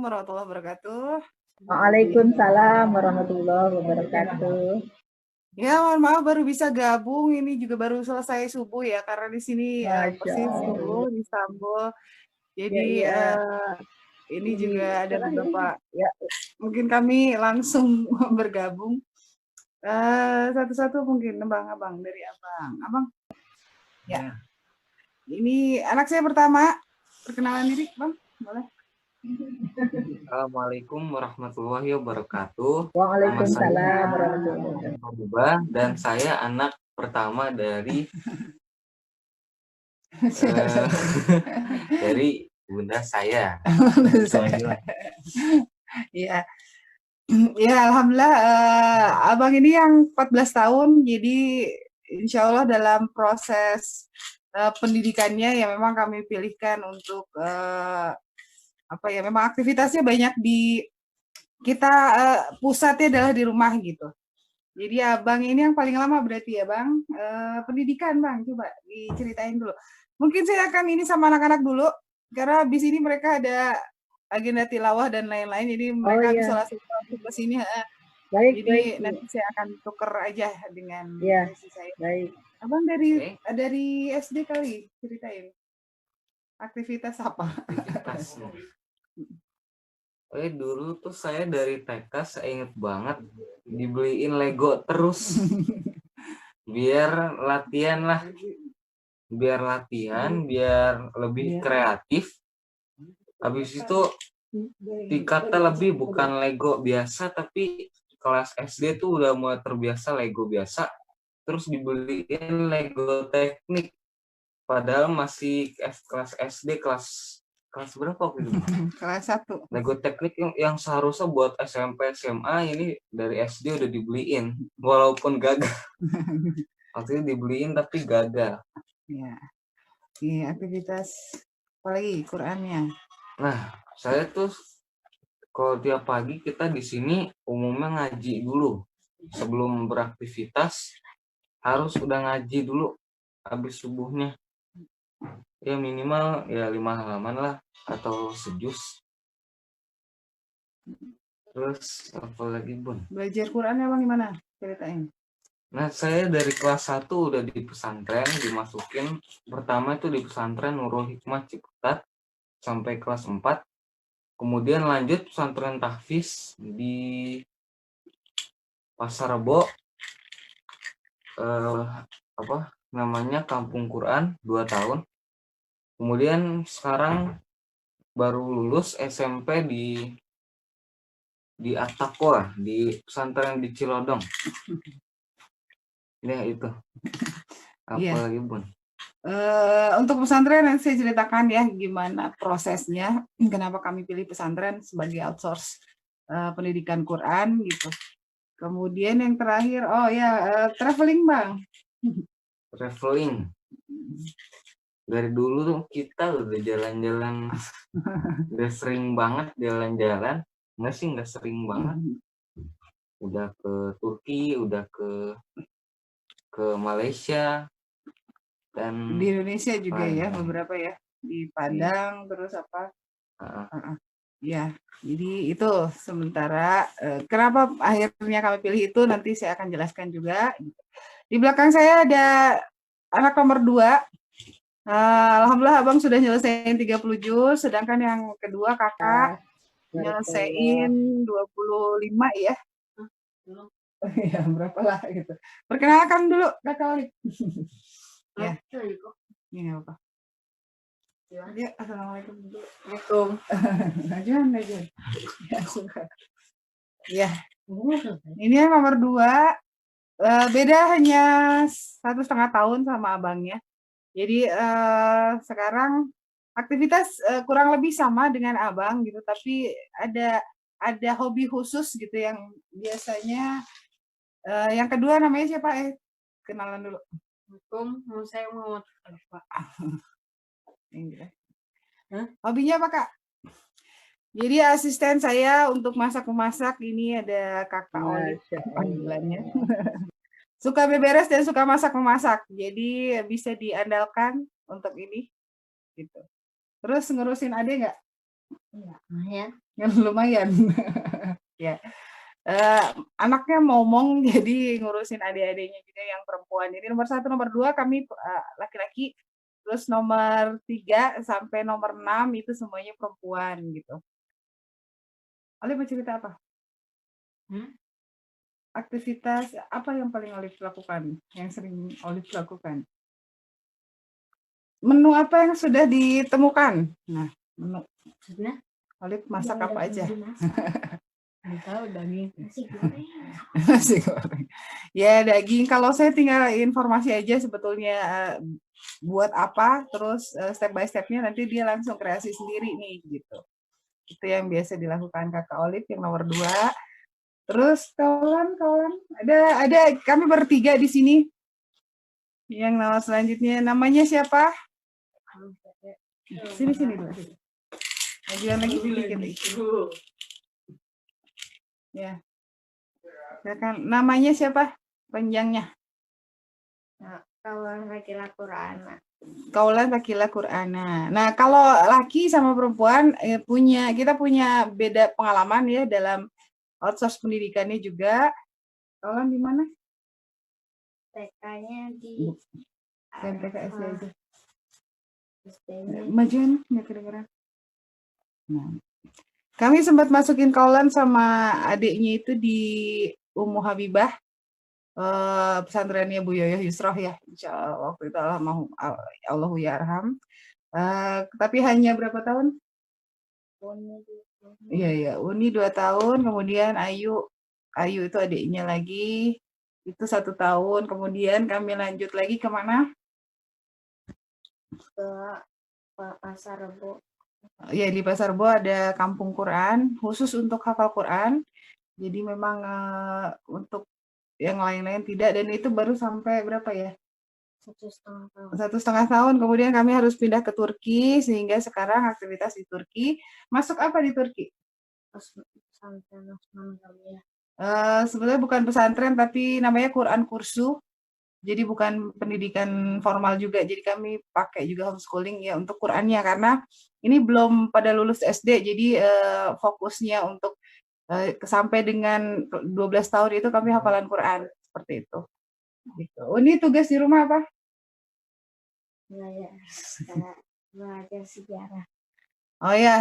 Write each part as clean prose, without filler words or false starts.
warahmatullahi wabarakatuh. Waalaikumsalam warahmatullahi wabarakatuh. Ya, mohon maaf baru bisa gabung. Ini juga baru selesai subuh ya, karena di sini persis subuh di Istanbul. Jadi ini juga ada beberapa ya, mungkin kami langsung bergabung. Satu-satu mungkin abang dari abang. Ya. Ini anak saya pertama. Perkenalan diri, Bang. Boleh. Assalamualaikum warahmatullahi wabarakatuh. Waalaikumsalam warahmatullahi wabarakatuh. Dan saya anak pertama dari dari bunda saya. Iya. Ya, alhamdulillah abang ini yang 14 tahun, jadi insya Allah dalam proses pendidikannya ya memang kami pilihkan untuk memang aktivitasnya banyak di kita pusatnya adalah di rumah gitu. Jadi abang ini yang paling lama berarti ya bang, pendidikan bang, coba diceritain dulu. Mungkin saya akan ini sama anak-anak dulu, karena habis ini mereka ada agenda tilawah dan lain-lain, jadi mereka bisa langsung ke sini. Jadi nanti saya akan tuker aja dengan sesi saya. Baik. Abang dari SD kali ceritain aktivitas apa? Dulu tuh saya dari TK, saya inget banget dibeliin Lego terus biar latihan, biar lebih kreatif. Habis itu tingkatnya lebih bukan Lego biasa, tapi kelas SD tuh udah mulai terbiasa Lego biasa, terus dibeliin Lego teknik, padahal masih kelas SD kelas berapa waktu itu? Kelas 1. Lego teknik yang seharusnya buat SMP SMA, ini dari SD udah dibeliin walaupun gagal. Waktu itu dibeliin tapi gagal. Iya. Ini aktivitas apalagi Qur'annya. Nah, saya tuh kalau tiap pagi kita di sini umumnya ngaji dulu. Sebelum beraktivitas harus udah ngaji dulu habis subuhnya. Ya minimal ya 5 halaman lah atau sejuz. Terus apa lagi Bun? Belajar Qur'annya bang gimana? Ceritain. Nah, saya dari kelas 1 udah di pesantren, dimasukin. Pertama itu di pesantren Nurul Hikmah Ciputat sampai kelas 4. Kemudian lanjut pesantren tahfiz di Pasar Rebo, Kampung Quran 2 tahun. Kemudian sekarang baru lulus SMP di At-Taqwa, di pesantren di Cilodong. Ya itu. Lagi Bun? Untuk pesantren nanti saya ceritakan ya gimana prosesnya, kenapa kami pilih pesantren sebagai outsource pendidikan Quran gitu. Kemudian yang terakhir, traveling bang. Traveling. Dari dulu tuh kita udah jalan-jalan, udah sering banget jalan-jalan. Nggak sering banget. Udah ke Turki, udah ke Malaysia, dan di Indonesia juga ya beberapa ya, di Padang terus apa? Ya, jadi itu sementara. Kenapa akhirnya kami pilih itu nanti saya akan jelaskan juga. Di belakang saya ada anak nomor 2. Alhamdulillah abang sudah nyelesain 30 juz, sedangkan yang kedua kakak nyelesain 25 ya. Ya berapa lah gitu. Perkenalkan dulu kakak Oli. Ya. Ini apa? Ya, assalamualaikum. Waalaikumsalam. Najan. Ya. Ini yang nomor 2. Beda hanya 1,5 tahun sama abangnya. Jadi sekarang aktivitas kurang lebih sama dengan abang gitu, tapi ada hobi khusus gitu yang biasanya. Yang kedua namanya siapa? Kenalan dulu. Assalamualaikum, saya Muhammad Alfa. Hobinya apa kak? Jadi asisten saya untuk masak-memasak ini ada kakak Oli panggilannya. Suka beberes dan suka masak-memasak, jadi bisa diandalkan untuk ini gitu. Terus ngurusin adek nggak? Iya. lumayan. Ya. Anaknya ngomong jadi ngurusin adik-adiknya juga yang perempuan. Jadi nomor 1, nomor 2 kami laki-laki, terus nomor 3 sampai nomor 6 itu semuanya perempuan gitu. Olive mau cerita apa? Aktivitas apa yang paling Olive lakukan? Yang sering Olive lakukan? Menu apa yang sudah ditemukan? Nah, menu. Olive masak apa aja? Tahu daging. Nasi goreng. Ya daging. Kalau saya tinggal informasi aja sebetulnya buat apa, terus step by stepnya nanti dia langsung kreasi sendiri nih gitu. Itu yang biasa dilakukan Kakak Olive yang nomor 2. Terus kawan-kawan ada kami bertiga di sini. Yang nama selanjutnya namanya siapa? Sini dulu. Majuan lagi sedikit. Ya. Silakan. Namanya siapa? Panjangnya. Kaulan Fakila Qur'ana. Kaulan Fakila Qur'ana. Nah, kalau laki sama perempuan kita punya beda pengalaman ya dalam outsource pendidikannya juga. Kaulan di mana? TK-nya di TK SD aja. SD-nya. Majuan nggak kedengeran. Nah, kami sempat masukin Kaulan sama adiknya itu di Ummu Habibah, pesantrennya Bu Yoyoh Yusroh ya, insya Allah waktu itu Allahu ya arham. Tapi hanya berapa tahun? Iya, Uni 2 tahun, kemudian Ayu itu adiknya lagi, itu 1 tahun, kemudian kami lanjut lagi ke mana? Ke Pasar Rebo. Ya, di Pasar Rebo ada kampung Quran, khusus untuk hafal Quran, jadi memang untuk yang lain-lain tidak, dan itu baru sampai berapa ya? 1,5 tahun. 1,5 tahun, kemudian kami harus pindah ke Turki, sehingga sekarang aktivitas di Turki. Masuk apa di Turki? Pesantren Osman Galia. Sebenarnya bukan pesantren, tapi namanya Quran Kursu. Jadi bukan pendidikan formal juga, jadi kami pakai juga homeschooling ya untuk Qurannya, karena ini belum pada lulus SD, jadi fokusnya untuk sampai dengan 12 tahun itu kami hafalan Quran, seperti itu. Gitu. Ini tugas di rumah apa? Belajar sejarah. Oh ya,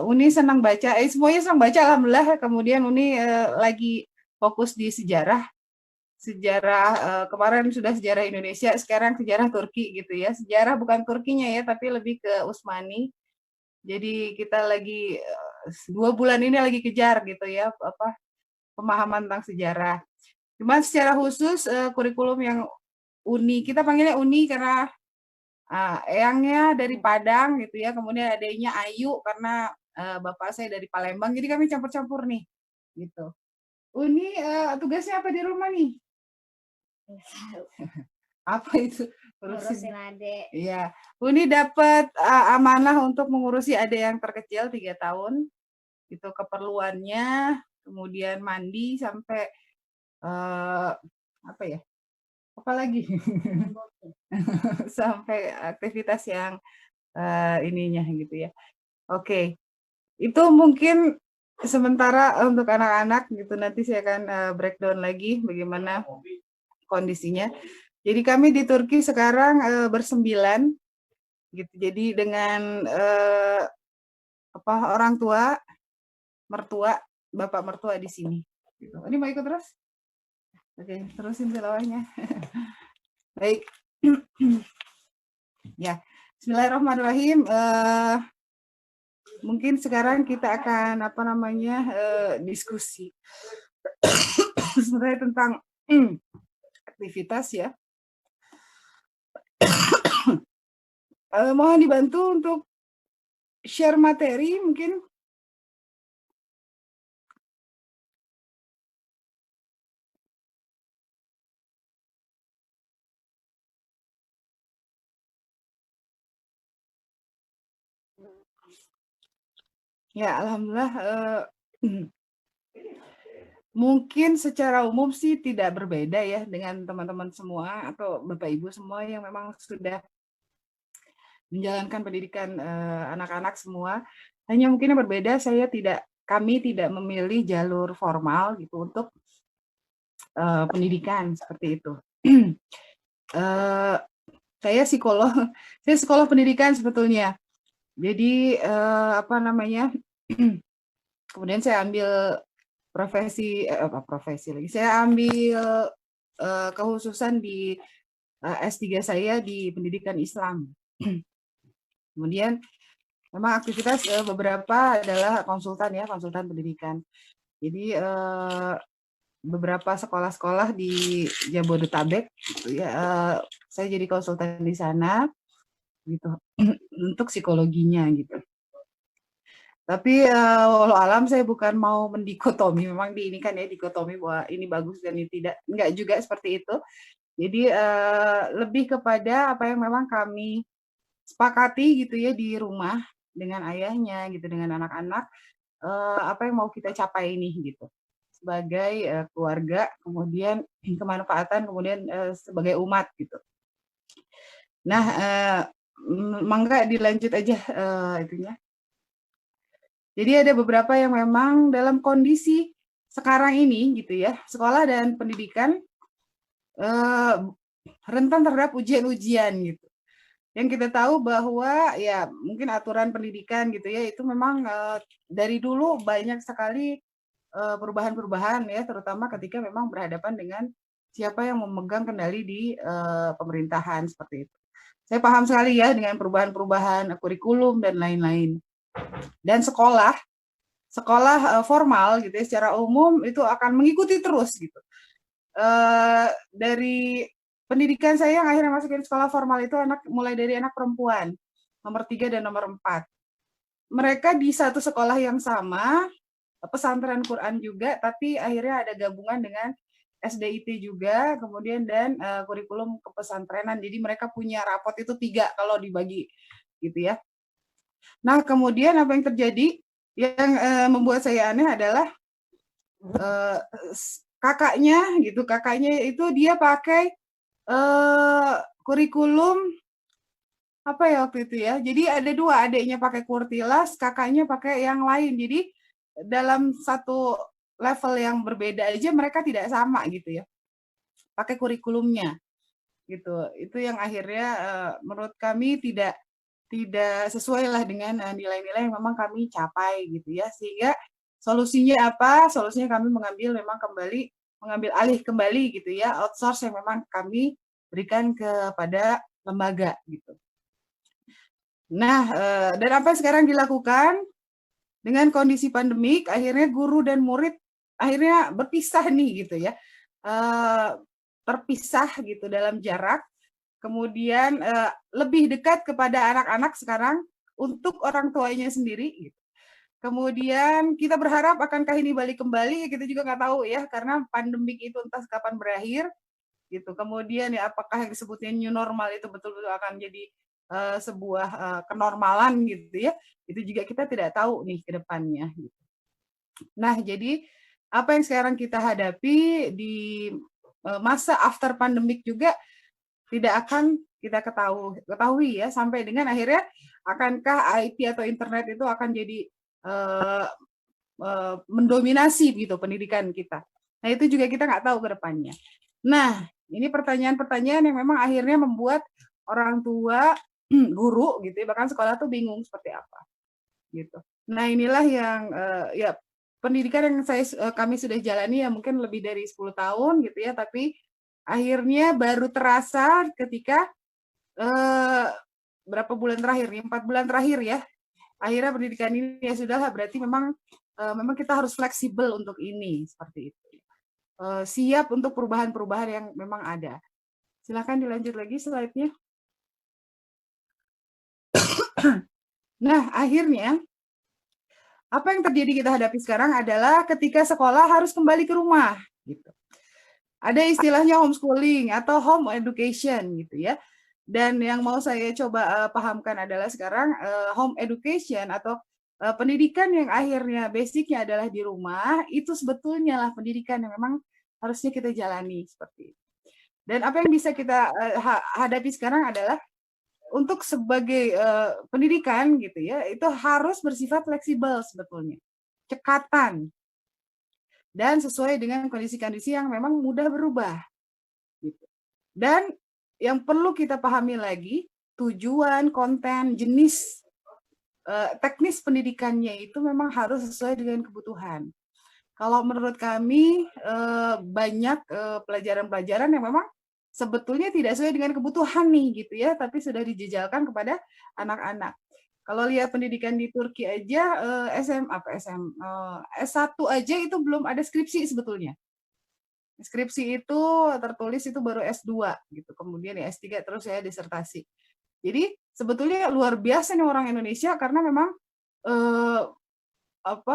Uni senang baca, semuanya senang baca alhamdulillah. Kemudian Uni lagi fokus di sejarah. Kemarin sudah sejarah Indonesia, sekarang sejarah Turki gitu ya. Sejarah bukan Turkinya ya, tapi lebih ke Utsmani. Jadi kita lagi 2 bulan ini lagi kejar gitu ya, pemahaman tentang sejarah. Cuma secara khusus kurikulum yang Uni, kita panggilnya Uni karena eyangnya dari Padang gitu ya, kemudian adanya Ayu karena bapak saya dari Palembang, jadi kami campur-campur nih gitu. Uni tugasnya apa di rumah nih? Apa itu? Ngurusin adik. Iya, Uni dapat amanah untuk mengurusi adik yang terkecil 3 tahun. Itu keperluannya, kemudian mandi sampai apa ya? Apalagi sampai aktivitas yang ininya gitu ya. Oke. Itu mungkin sementara untuk anak-anak gitu, nanti saya akan breakdown lagi bagaimana kondisinya. Jadi kami di Turki sekarang bersembilan gitu. Jadi dengan orang tua, mertua, bapak mertua di sini. Gitu. Ini mau ikut terus? Oke, terusin tilawahnya. Baik. Ya, Bismillahirrahmanirrahim. Mungkin sekarang kita akan diskusi sebenarnya tentang aktivitas ya. Mohon dibantu untuk share materi mungkin. Ya, alhamdulillah. Mungkin secara umum sih tidak berbeda ya dengan teman-teman semua atau Bapak Ibu semua yang memang sudah menjalankan pendidikan anak-anak semua. Hanya mungkin yang berbeda kami tidak memilih jalur formal gitu untuk pendidikan seperti itu. Saya psikolog pendidikan sebetulnya. Jadi apa namanya? Kemudian saya ambil profesi lagi. Saya ambil kekhususan di S3 saya di pendidikan Islam. Kemudian memang aktivitas beberapa adalah konsultan pendidikan. Jadi beberapa sekolah-sekolah di Jabodetabek gitu ya, saya jadi konsultan di sana gitu untuk psikologinya gitu. Tapi walau alam saya bukan mau mendikotomi, memang ini kan ya dikotomi bahwa ini bagus dan ini tidak, enggak juga seperti itu. Jadi lebih kepada apa yang memang kami sepakati gitu ya di rumah dengan ayahnya gitu, dengan anak-anak, apa yang mau kita capai ini gitu sebagai keluarga, kemudian kemanfaatan, kemudian sebagai umat gitu. Nah, mangga dilanjut aja itunya. Jadi ada beberapa yang memang dalam kondisi sekarang ini gitu ya, sekolah dan pendidikan rentan terhadap ujian-ujian gitu. Yang kita tahu bahwa ya mungkin aturan pendidikan gitu ya itu memang dari dulu banyak sekali perubahan-perubahan ya, terutama ketika memang berhadapan dengan siapa yang memegang kendali di pemerintahan seperti itu. Saya paham sekali ya dengan perubahan-perubahan kurikulum dan lain-lain. Dan sekolah formal gitu ya secara umum itu akan mengikuti terus gitu. Dari pendidikan saya yang akhirnya masukin sekolah formal itu mulai dari anak perempuan nomor 3 dan nomor 4. Mereka di satu sekolah yang sama, pesantren Quran juga, tapi akhirnya ada gabungan dengan SDIT juga, kemudian dan kurikulum kepesantrenan. Jadi mereka punya rapot itu 3 kalau dibagi gitu ya. Nah, kemudian apa yang terjadi yang membuat saya aneh adalah kakaknya itu dia pakai kurikulum apa ya waktu itu ya. Jadi ada 2, adiknya pakai Kurtilas, kakaknya pakai yang lain. Jadi dalam satu level yang berbeda aja mereka tidak sama gitu ya. Pakai kurikulumnya gitu. Itu yang akhirnya menurut kami tidak sesuai lah dengan nilai-nilai yang memang kami capai gitu ya. Sehingga solusinya apa? Solusinya kami mengambil alih kembali gitu ya, outsource yang memang kami berikan kepada lembaga gitu. Nah, dan apa yang sekarang dilakukan dengan kondisi pandemik, akhirnya guru dan murid akhirnya berpisah nih gitu ya, terpisah gitu dalam jarak, kemudian lebih dekat kepada anak-anak sekarang untuk orang tuanya sendiri gitu. Kemudian kita berharap akankah ini balik kembali, kita juga nggak tahu ya, karena pandemik itu entah kapan berakhir gitu. Kemudian ya apakah yang disebutnya new normal itu betul-betul akan jadi sebuah kenormalan gitu ya, itu juga kita tidak tahu nih ke depannya gitu. Nah, jadi apa yang sekarang kita hadapi di masa after pandemic juga tidak akan kita ketahui ya, sampai dengan akhirnya akankah IT atau internet itu akan jadi mendominasi gitu pendidikan kita. Nah, itu juga kita nggak tahu ke depannya. Nah, ini pertanyaan-pertanyaan yang memang akhirnya membuat orang tua, guru gitu ya, bahkan sekolah tuh bingung seperti apa gitu. Nah, inilah yang ya pendidikan yang kami sudah jalani ya mungkin lebih dari 10 tahun gitu ya, tapi akhirnya baru terasa ketika berapa bulan terakhir, 4 bulan terakhir ya. Akhirnya pendidikan ini ya sudahlah, berarti memang kita harus fleksibel untuk ini seperti itu. Siap untuk perubahan-perubahan yang memang ada. Silakan dilanjut lagi slide-nya. Nah, akhirnya apa yang terjadi kita hadapi sekarang adalah ketika sekolah harus kembali ke rumah gitu. Ada istilahnya homeschooling atau home education gitu ya. Dan yang mau saya coba pahamkan adalah sekarang home education atau pendidikan yang akhirnya basicnya adalah di rumah, itu sebetulnya lah pendidikan yang memang harusnya kita jalani seperti itu. Dan apa yang bisa kita hadapi sekarang adalah untuk sebagai pendidikan gitu ya, itu harus bersifat fleksibel sebetulnya, cekatan, dan sesuai dengan kondisi-kondisi yang memang mudah berubah. Gitu. Dan yang perlu kita pahami lagi, tujuan, konten, jenis, teknis pendidikannya itu memang harus sesuai dengan kebutuhan. Kalau menurut kami banyak pelajaran-pelajaran yang memang sebetulnya tidak sesuai dengan kebutuhan nih gitu ya, tapi sudah dijejalkan kepada anak-anak. Kalau lihat pendidikan di Turki aja S1 aja itu belum ada skripsi sebetulnya. Skripsi itu tertulis itu baru S2 gitu, kemudian ya S3 terus ya disertasi. Jadi sebetulnya luar biasa nih orang Indonesia karena memang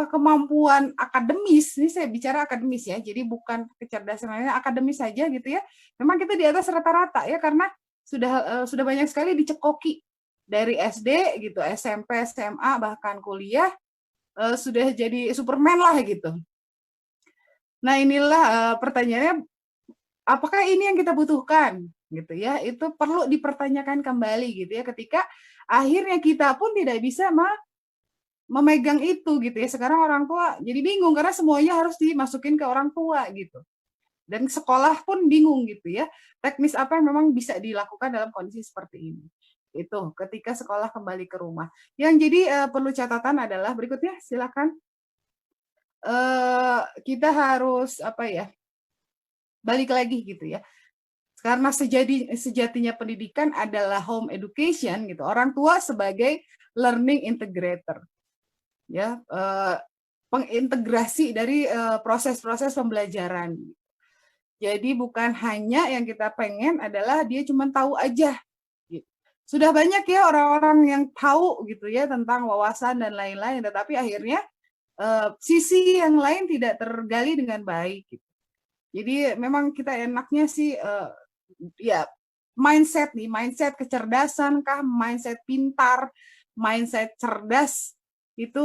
kemampuan akademis, ini saya bicara akademis ya, jadi bukan kecerdasan lainnya, akademis saja gitu ya. Memang kita di atas rata-rata ya karena sudah banyak sekali dicekoki dari SD gitu, SMP, SMA bahkan kuliah sudah jadi Superman lah gitu. Nah inilah pertanyaannya, apakah ini yang kita butuhkan gitu ya? Itu perlu dipertanyakan kembali gitu ya ketika akhirnya kita pun tidak bisa memegang itu gitu ya. Sekarang orang tua jadi bingung karena semuanya harus dimasukin ke orang tua gitu. Dan sekolah pun bingung gitu ya. Teknis apa yang memang bisa dilakukan dalam kondisi seperti ini. Itu ketika sekolah kembali ke rumah. Yang jadi perlu catatan adalah berikutnya silakan. Kita harus balik lagi gitu ya. Karena sejatinya pendidikan adalah home education gitu. Orang tua sebagai learning integrator. Ya, pengintegrasi dari proses-proses pembelajaran. Jadi bukan hanya yang kita pengen adalah dia cuma tahu aja. Gitu. Sudah banyak ya orang-orang yang tahu gitu ya tentang wawasan dan lain-lain, tetapi akhirnya sisi yang lain tidak tergali dengan baik. Gitu. Jadi memang kita enaknya sih ya mindset kecerdasan kah, mindset pintar, mindset cerdas itu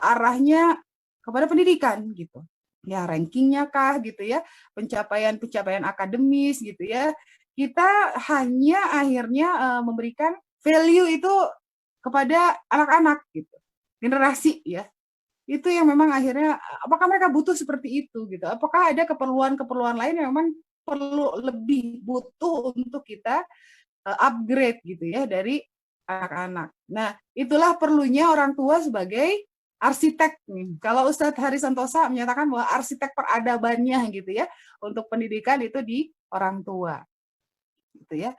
arahnya kepada pendidikan gitu. Ya rankingnya kah gitu ya, pencapaian akademis gitu ya. Kita hanya akhirnya memberikan value itu kepada anak-anak gitu, generasi ya. Itu yang memang akhirnya apakah mereka butuh seperti itu gitu? Apakah ada keperluan-keperluan lain yang memang perlu lebih butuh untuk kita upgrade gitu ya dari anak-anak. Nah, itulah perlunya orang tua sebagai arsitek nih. Kalau Ustadz Hari Santosa menyatakan bahwa arsitek peradabannya gitu ya, untuk pendidikan itu di orang tua. Gitu ya.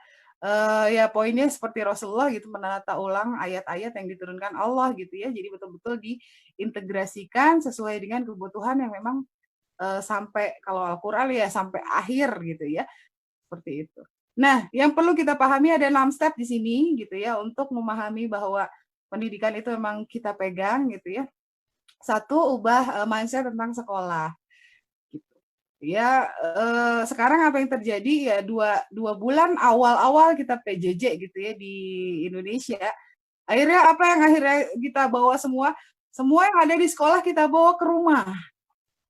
Ya poinnya seperti Rasulullah gitu menata ulang ayat-ayat yang diturunkan Allah gitu ya. Jadi betul-betul diintegrasikan sesuai dengan kebutuhan yang memang sampai kalau Al-Qur'an ya sampai akhir gitu ya. Seperti itu. Nah, yang perlu kita pahami ada 6 step di sini gitu ya untuk memahami bahwa pendidikan itu memang kita pegang gitu ya. 1, ubah mindset tentang sekolah. Gitu. Ya, sekarang apa yang terjadi ya 2 bulan awal-awal kita PJJ gitu ya di Indonesia. Akhirnya apa yang akhirnya kita bawa semua yang ada di sekolah kita bawa ke rumah.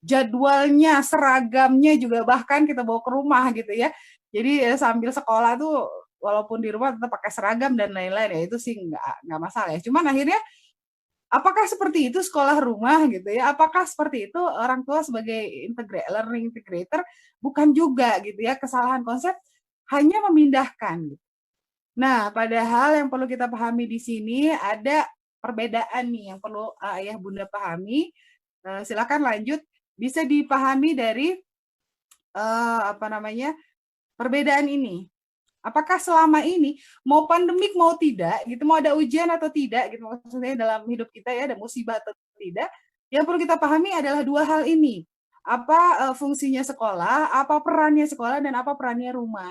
Jadwalnya, seragamnya juga bahkan kita bawa ke rumah gitu ya. Jadi sambil sekolah tuh walaupun di rumah tetap pakai seragam dan lain-lain ya itu sih nggak masalah ya. Cuman akhirnya apakah seperti itu sekolah rumah gitu ya? Apakah seperti itu orang tua sebagai learning integrator? Bukan juga gitu ya. Kesalahan konsep hanya memindahkan. Gitu. Nah, padahal yang perlu kita pahami di sini ada perbedaan nih yang perlu ayah bunda pahami. Silakan lanjut. Bisa dipahami dari perbedaan ini. Apakah selama ini mau pandemik mau tidak gitu, mau ada ujian atau tidak gitu maksudnya dalam hidup kita ya ada musibah atau tidak, yang perlu kita pahami adalah 2 hal ini. Apa fungsinya sekolah, apa perannya sekolah dan apa perannya rumah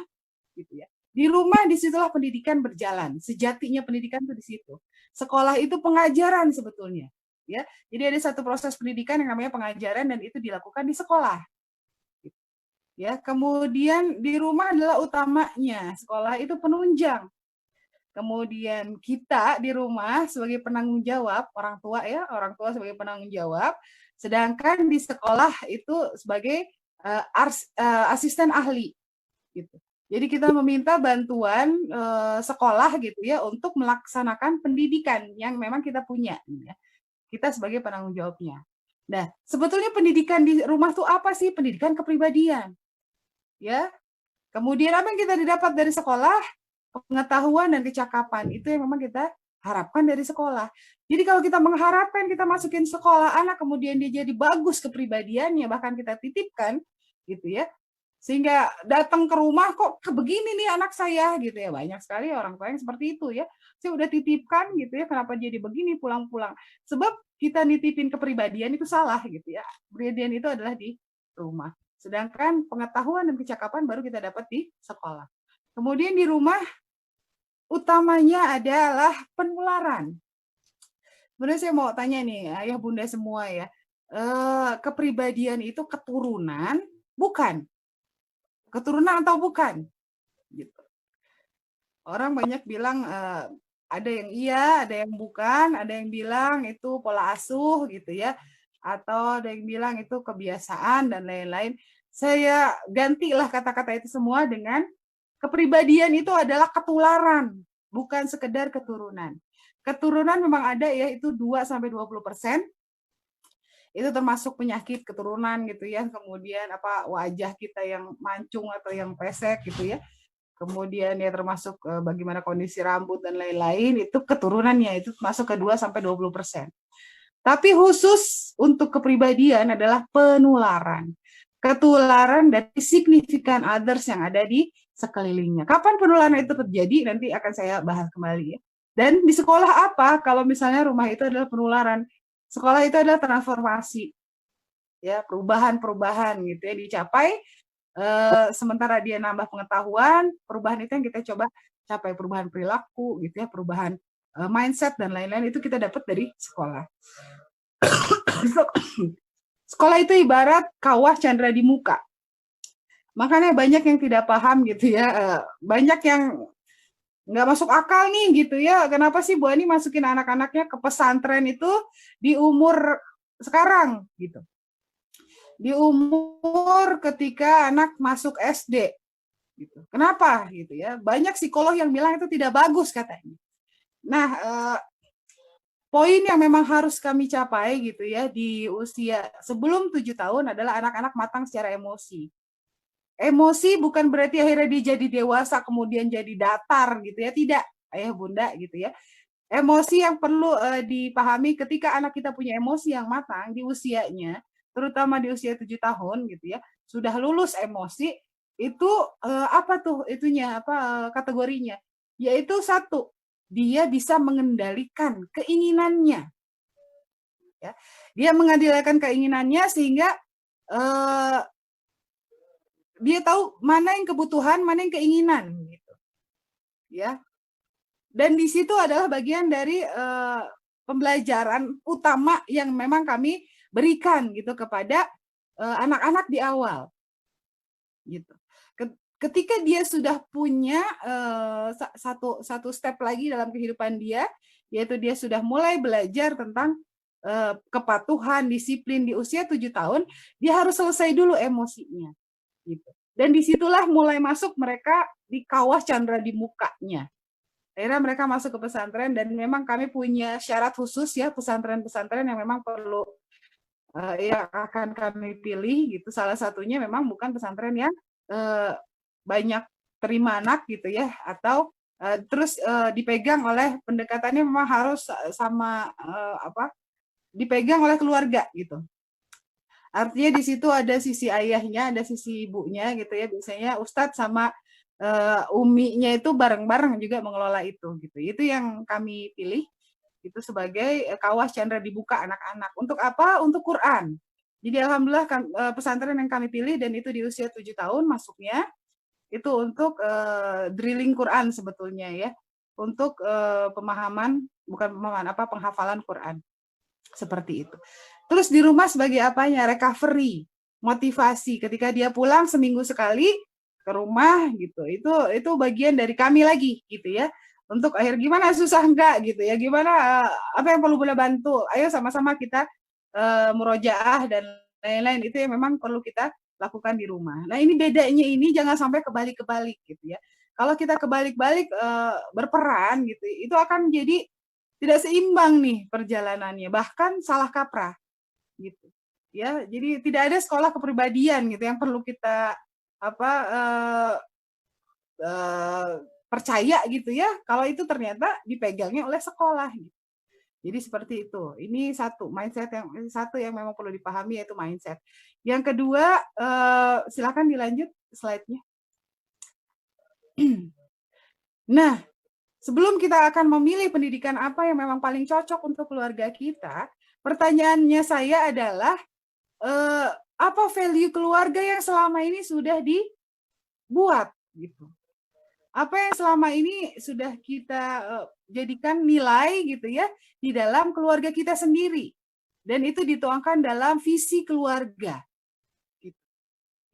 gitu ya. Di rumah disitulah pendidikan berjalan. Sejatinya pendidikan itu di situ. Sekolah itu pengajaran sebetulnya ya. Jadi ada satu proses pendidikan yang namanya pengajaran dan itu dilakukan di sekolah. Ya, kemudian di rumah adalah utamanya, sekolah itu penunjang. Kemudian kita di rumah sebagai penanggung jawab, orang tua sebagai penanggung jawab, sedangkan di sekolah itu sebagai asisten ahli gitu. Jadi kita meminta bantuan sekolah gitu ya untuk melaksanakan pendidikan yang memang kita punya. Ya. Kita sebagai penanggung jawabnya. Nah, sebetulnya pendidikan di rumah tuh apa sih? Pendidikan kepribadian. Ya. Kemudian apa yang kita didapat dari sekolah? Pengetahuan dan kecakapan. Itu yang memang kita harapkan dari sekolah. Jadi kalau kita mengharapkan kita masukin sekolah anak, kemudian dia jadi bagus kepribadiannya, bahkan kita titipkan, gitu ya, sehingga datang ke rumah kok begini nih anak saya, gitu ya, banyak sekali orang tua yang seperti itu ya. Saya udah titipkan gitu ya, kenapa jadi begini pulang-pulang? Sebab kita nitipin kepribadian itu salah gitu ya. Kepribadian itu adalah di rumah. Sedangkan pengetahuan dan kecakapan baru kita dapat di sekolah. Kemudian di rumah utamanya adalah penularan. Sebenarnya saya mau tanya nih, ayah bunda semua ya, kepribadian itu keturunan, bukan? Keturunan atau bukan? Gitu. Orang banyak bilang ada yang iya, ada yang bukan, ada yang bilang itu pola asuh gitu ya, atau ada yang bilang itu kebiasaan dan lain-lain. Saya gantilah kata-kata itu semua dengan kepribadian itu adalah ketularan, bukan sekedar keturunan. Keturunan memang ada ya, itu 2-20%. Itu termasuk penyakit keturunan gitu ya. Kemudian wajah kita yang mancung atau yang pesek gitu ya. Kemudian ya termasuk bagaimana kondisi rambut dan lain-lain, itu keturunannya itu masuk ke 2-20%. Tapi khusus untuk kepribadian adalah penularan. Ketularan dari significant others yang ada di sekelilingnya. Kapan penularan itu terjadi? Nanti akan saya bahas kembali ya. Dan di sekolah apa? Kalau misalnya rumah itu adalah penularan, sekolah itu adalah transformasi, ya perubahan-perubahan gitu ya dicapai. Sementara dia nambah pengetahuan, perubahan itu yang kita coba capai, perubahan perilaku gitu ya, perubahan mindset dan lain-lain itu kita dapat dari sekolah. Sekolah itu ibarat kawah candra di muka. Makanya banyak yang tidak paham gitu ya, banyak yang nggak masuk akal nih gitu ya, kenapa sih Bu Ani masukin anak-anaknya ke pesantren itu di umur sekarang gitu, di umur ketika anak masuk SD gitu. Kenapa gitu ya, banyak psikolog yang bilang itu tidak bagus katanya. Nah poin yang memang harus kami capai gitu ya di usia sebelum 7 tahun adalah anak-anak matang secara emosi. Emosi bukan berarti akhirnya dia jadi dewasa kemudian jadi datar gitu ya, tidak ayah bunda gitu ya. Emosi yang perlu dipahami ketika anak kita punya emosi yang matang di usianya, terutama di usia 7 tahun gitu ya, sudah lulus emosi, itu apa tuh itunya, kategorinya? Yaitu satu, dia bisa mengendalikan keinginannya. Ya. Dia mengendalikan keinginannya sehingga dia tahu mana yang kebutuhan, mana yang keinginan gitu. Ya. Dan di situ adalah bagian dari pembelajaran utama yang memang kami berikan gitu kepada anak-anak di awal. Gitu. Ketika dia sudah punya satu step lagi dalam kehidupan dia, yaitu dia sudah mulai belajar tentang kepatuhan, disiplin di usia 7 tahun, dia harus selesai dulu emosinya. Gitu. Dan disitulah mulai masuk mereka di kawah candra di mukanya. Akhirnya mereka masuk ke pesantren dan memang kami punya syarat khusus ya, pesantren-pesantren yang memang perlu yang akan kami pilih gitu. Salah satunya memang bukan pesantren yang banyak terima anak gitu ya, atau terus dipegang oleh pendekatannya memang harus sama dipegang oleh keluarga gitu. Artinya di situ ada sisi ayahnya, ada sisi ibunya gitu ya. Biasanya Ustadz sama uminya itu bareng-bareng juga mengelola itu gitu. Itu yang kami pilih itu sebagai kawah candra dibuka anak-anak. Untuk apa? Untuk Quran. Jadi alhamdulillah pesantren yang kami pilih dan itu di usia 7 tahun masuknya itu untuk drilling Quran sebetulnya ya. Untuk pemahaman, bukan pemahaman penghafalan Quran. Seperti itu. Terus di rumah sebagai apanya? Recovery, motivasi. Ketika dia pulang seminggu sekali ke rumah gitu. Itu bagian dari kami lagi gitu ya. Untuk akhir gimana, susah enggak gitu ya. Gimana apa yang perlu boleh bantu? Ayo sama-sama kita murojaah dan lain-lain, itu yang memang perlu kita lakukan di rumah. Nah, ini bedanya ini jangan sampai kebalik-kebalik gitu ya. Kalau kita kebalik-balik berperan gitu, itu akan jadi tidak seimbang nih perjalanannya, bahkan salah kaprah gitu. Ya, jadi tidak ada sekolah kepribadian gitu yang perlu kita apa percaya gitu ya, kalau itu ternyata dipegangnya oleh sekolah gitu. Jadi seperti itu. Ini satu mindset yang memang perlu dipahami, yaitu mindset. Yang kedua, silakan dilanjut slide-nya. Nah, sebelum kita akan memilih pendidikan apa yang memang paling cocok untuk keluarga kita, pertanyaannya saya adalah apa value keluarga yang selama ini sudah dibuat gitu. Apa yang selama ini sudah kita jadikan nilai gitu ya di dalam keluarga kita sendiri, dan itu dituangkan dalam visi keluarga gitu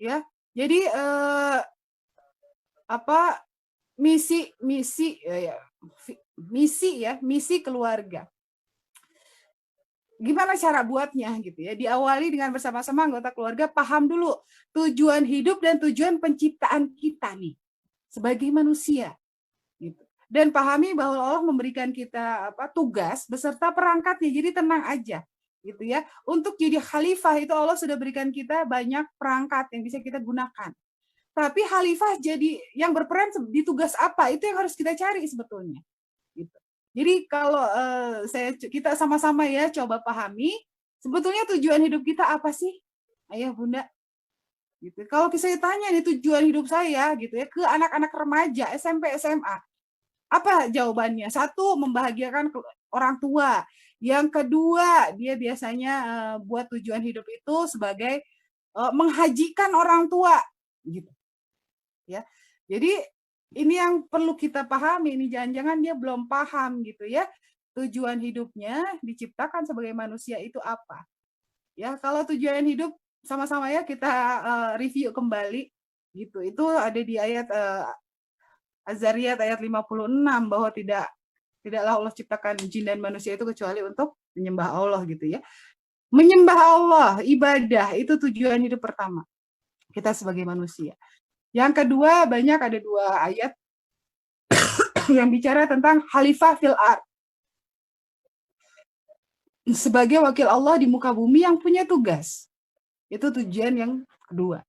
ya. Jadi misi keluarga, gimana cara buatnya gitu ya. Diawali dengan bersama-sama anggota keluarga paham dulu tujuan hidup dan tujuan penciptaan kita nih sebagai manusia gitu. Dan pahami bahwa Allah memberikan kita tugas beserta perangkatnya, jadi tenang aja gitu ya. Untuk jadi khalifah itu Allah sudah berikan kita banyak perangkat yang bisa kita gunakan. Tapi khalifah jadi yang berperan di tugas apa, itu yang harus kita cari sebetulnya gitu. Jadi kalau kita sama-sama ya coba pahami sebetulnya tujuan hidup kita apa sih, Ayah Bunda? Gitu. Kalau saya tanya nih tujuan hidup saya gitu ya ke anak-anak remaja SMP SMA, apa jawabannya? Satu, membahagiakan orang tua. Yang kedua, dia biasanya buat tujuan hidup itu sebagai menghajikan orang tua gitu ya. Jadi ini yang perlu kita pahami, ini jangan-jangan dia belum paham gitu ya, tujuan hidupnya diciptakan sebagai manusia itu apa ya. Kalau tujuan hidup sama-sama ya kita review kembali gitu. Itu ada di ayat Az-Zariyat ayat 56 bahwa tidaklah Allah ciptakan jin dan manusia itu kecuali untuk menyembah Allah gitu ya. Menyembah Allah, ibadah itu tujuan hidup pertama kita sebagai manusia. Yang kedua, ada 2 ayat yang bicara tentang khalifah fil ard. Sebagai wakil Allah di muka bumi yang punya tugas. Itu tujuan yang kedua.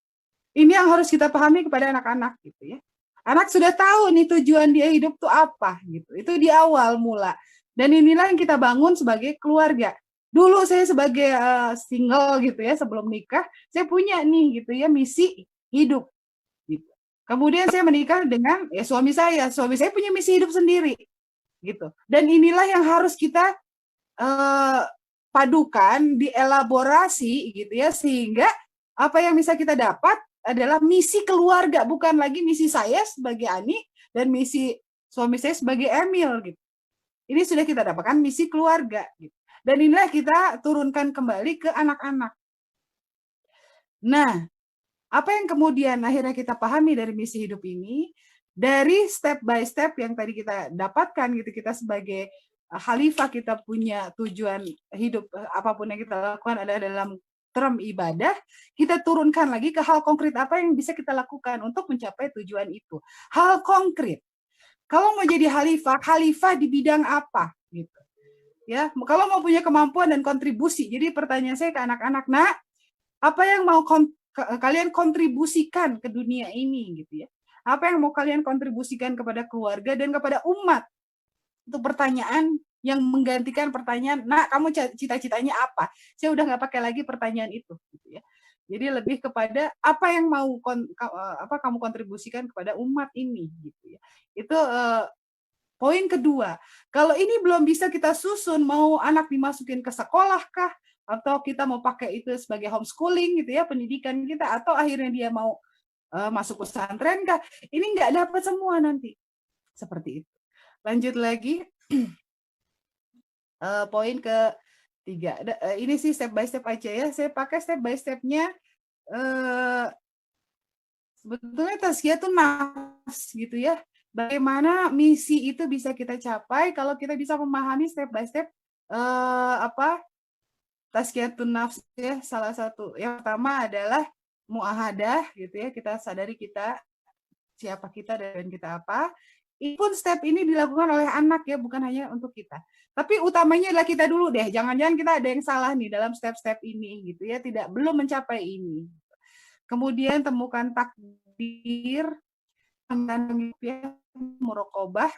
Ini yang harus kita pahami kepada anak-anak gitu ya. Anak sudah tahu nih tujuan dia hidup tuh apa gitu. Itu di awal mula. Dan inilah yang kita bangun sebagai keluarga. Dulu saya sebagai single gitu ya, sebelum nikah, saya punya nih gitu ya misi hidup gitu. Kemudian saya menikah dengan suami saya. Suami saya punya misi hidup sendiri gitu. Dan inilah yang harus kita padukan, dielaborasi gitu ya, sehingga apa yang bisa kita dapat adalah misi keluarga, bukan lagi misi saya sebagai Ani dan misi suami saya sebagai Emil gitu. Ini sudah kita dapatkan misi keluarga gitu. Dan inilah kita turunkan kembali ke anak-anak. Nah, apa yang kemudian akhirnya kita pahami dari misi hidup ini, dari step by step yang tadi kita dapatkan gitu, kita sebagai khalifah kita punya tujuan hidup, apapun yang kita lakukan adalah dalam term ibadah, kita turunkan lagi ke hal konkret apa yang bisa kita lakukan untuk mencapai tujuan itu. Hal konkret. Kalau mau jadi khalifah di bidang apa gitu. Ya, kalau mau punya kemampuan dan kontribusi. Jadi pertanyaan saya ke anak-anak, "Nak, apa yang mau kalian kontribusikan ke dunia ini gitu ya? Apa yang mau kalian kontribusikan kepada keluarga dan kepada umat?" Itu pertanyaan yang menggantikan pertanyaan, "Nak, kamu cita-citanya apa?" Saya udah nggak pakai lagi pertanyaan itu gitu ya. Jadi lebih kepada apa yang mau kamu kontribusikan kepada umat ini gitu ya. Itu poin kedua. Kalau ini belum bisa kita susun, mau anak dimasukin ke sekolah kah, atau kita mau pakai itu sebagai homeschooling gitu ya, pendidikan kita, atau akhirnya dia mau masuk pesantren kah, ini nggak dapat semua nanti. Seperti itu. Lanjut lagi. Poin ketiga. Ini sih step by step aja ya. Saya pakai step by step-nya. Sebetulnya tazkiyatun nafs gitu ya. Bagaimana misi itu bisa kita capai kalau kita bisa memahami step by step tazkiyatun nafs ya. Salah satu yang pertama adalah muahadah gitu ya, kita sadari kita siapa kita dan kita apa. Ini pun step ini dilakukan oleh anak ya, bukan hanya untuk kita. Tapi utamanya adalah kita dulu deh. Jangan-jangan kita ada yang salah nih dalam step-step ini gitu ya, belum mencapai ini. Kemudian temukan takdir, muraqabah.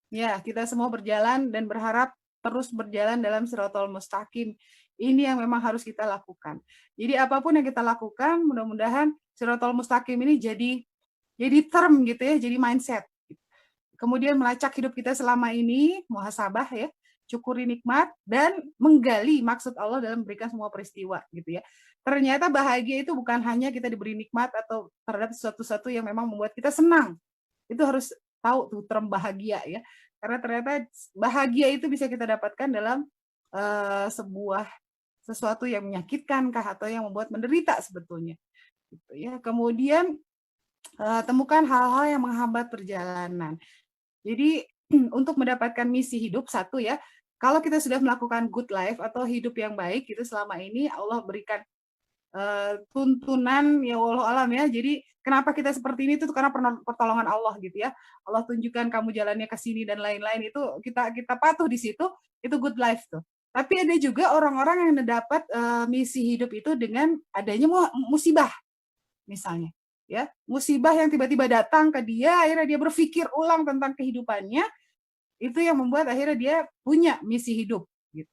Ya, kita semua berjalan dan berharap terus berjalan dalam Shirathal Mustaqim. Ini yang memang harus kita lakukan. Jadi apapun yang kita lakukan, mudah-mudahan Shirathal Mustaqim ini jadi term gitu ya, jadi mindset. Kemudian melacak hidup kita selama ini, muhasabah ya, syukuri nikmat dan menggali maksud Allah dalam memberikan semua peristiwa gitu ya. Ternyata bahagia itu bukan hanya kita diberi nikmat atau terhadap sesuatu yang memang membuat kita senang. Itu harus tahu tuh term bahagia ya. Karena ternyata bahagia itu bisa kita dapatkan dalam sesuatu yang menyakitkan kah atau yang membuat menderita sebetulnya. Gitu ya. Kemudian temukan hal-hal yang menghambat perjalanan. Jadi untuk mendapatkan misi hidup satu ya, kalau kita sudah melakukan good life atau hidup yang baik itu selama ini Allah berikan tuntunan ya Allah alam ya. Jadi kenapa kita seperti ini itu karena pertolongan Allah gitu ya. Allah tunjukkan kamu jalannya ke sini dan lain-lain, itu kita patuh di situ, itu good life tuh. Tapi ada juga orang-orang yang mendapat misi hidup itu dengan adanya musibah misalnya. Ya, musibah yang tiba-tiba datang ke dia, akhirnya dia berpikir ulang tentang kehidupannya, itu yang membuat akhirnya dia punya misi hidup. Gitu.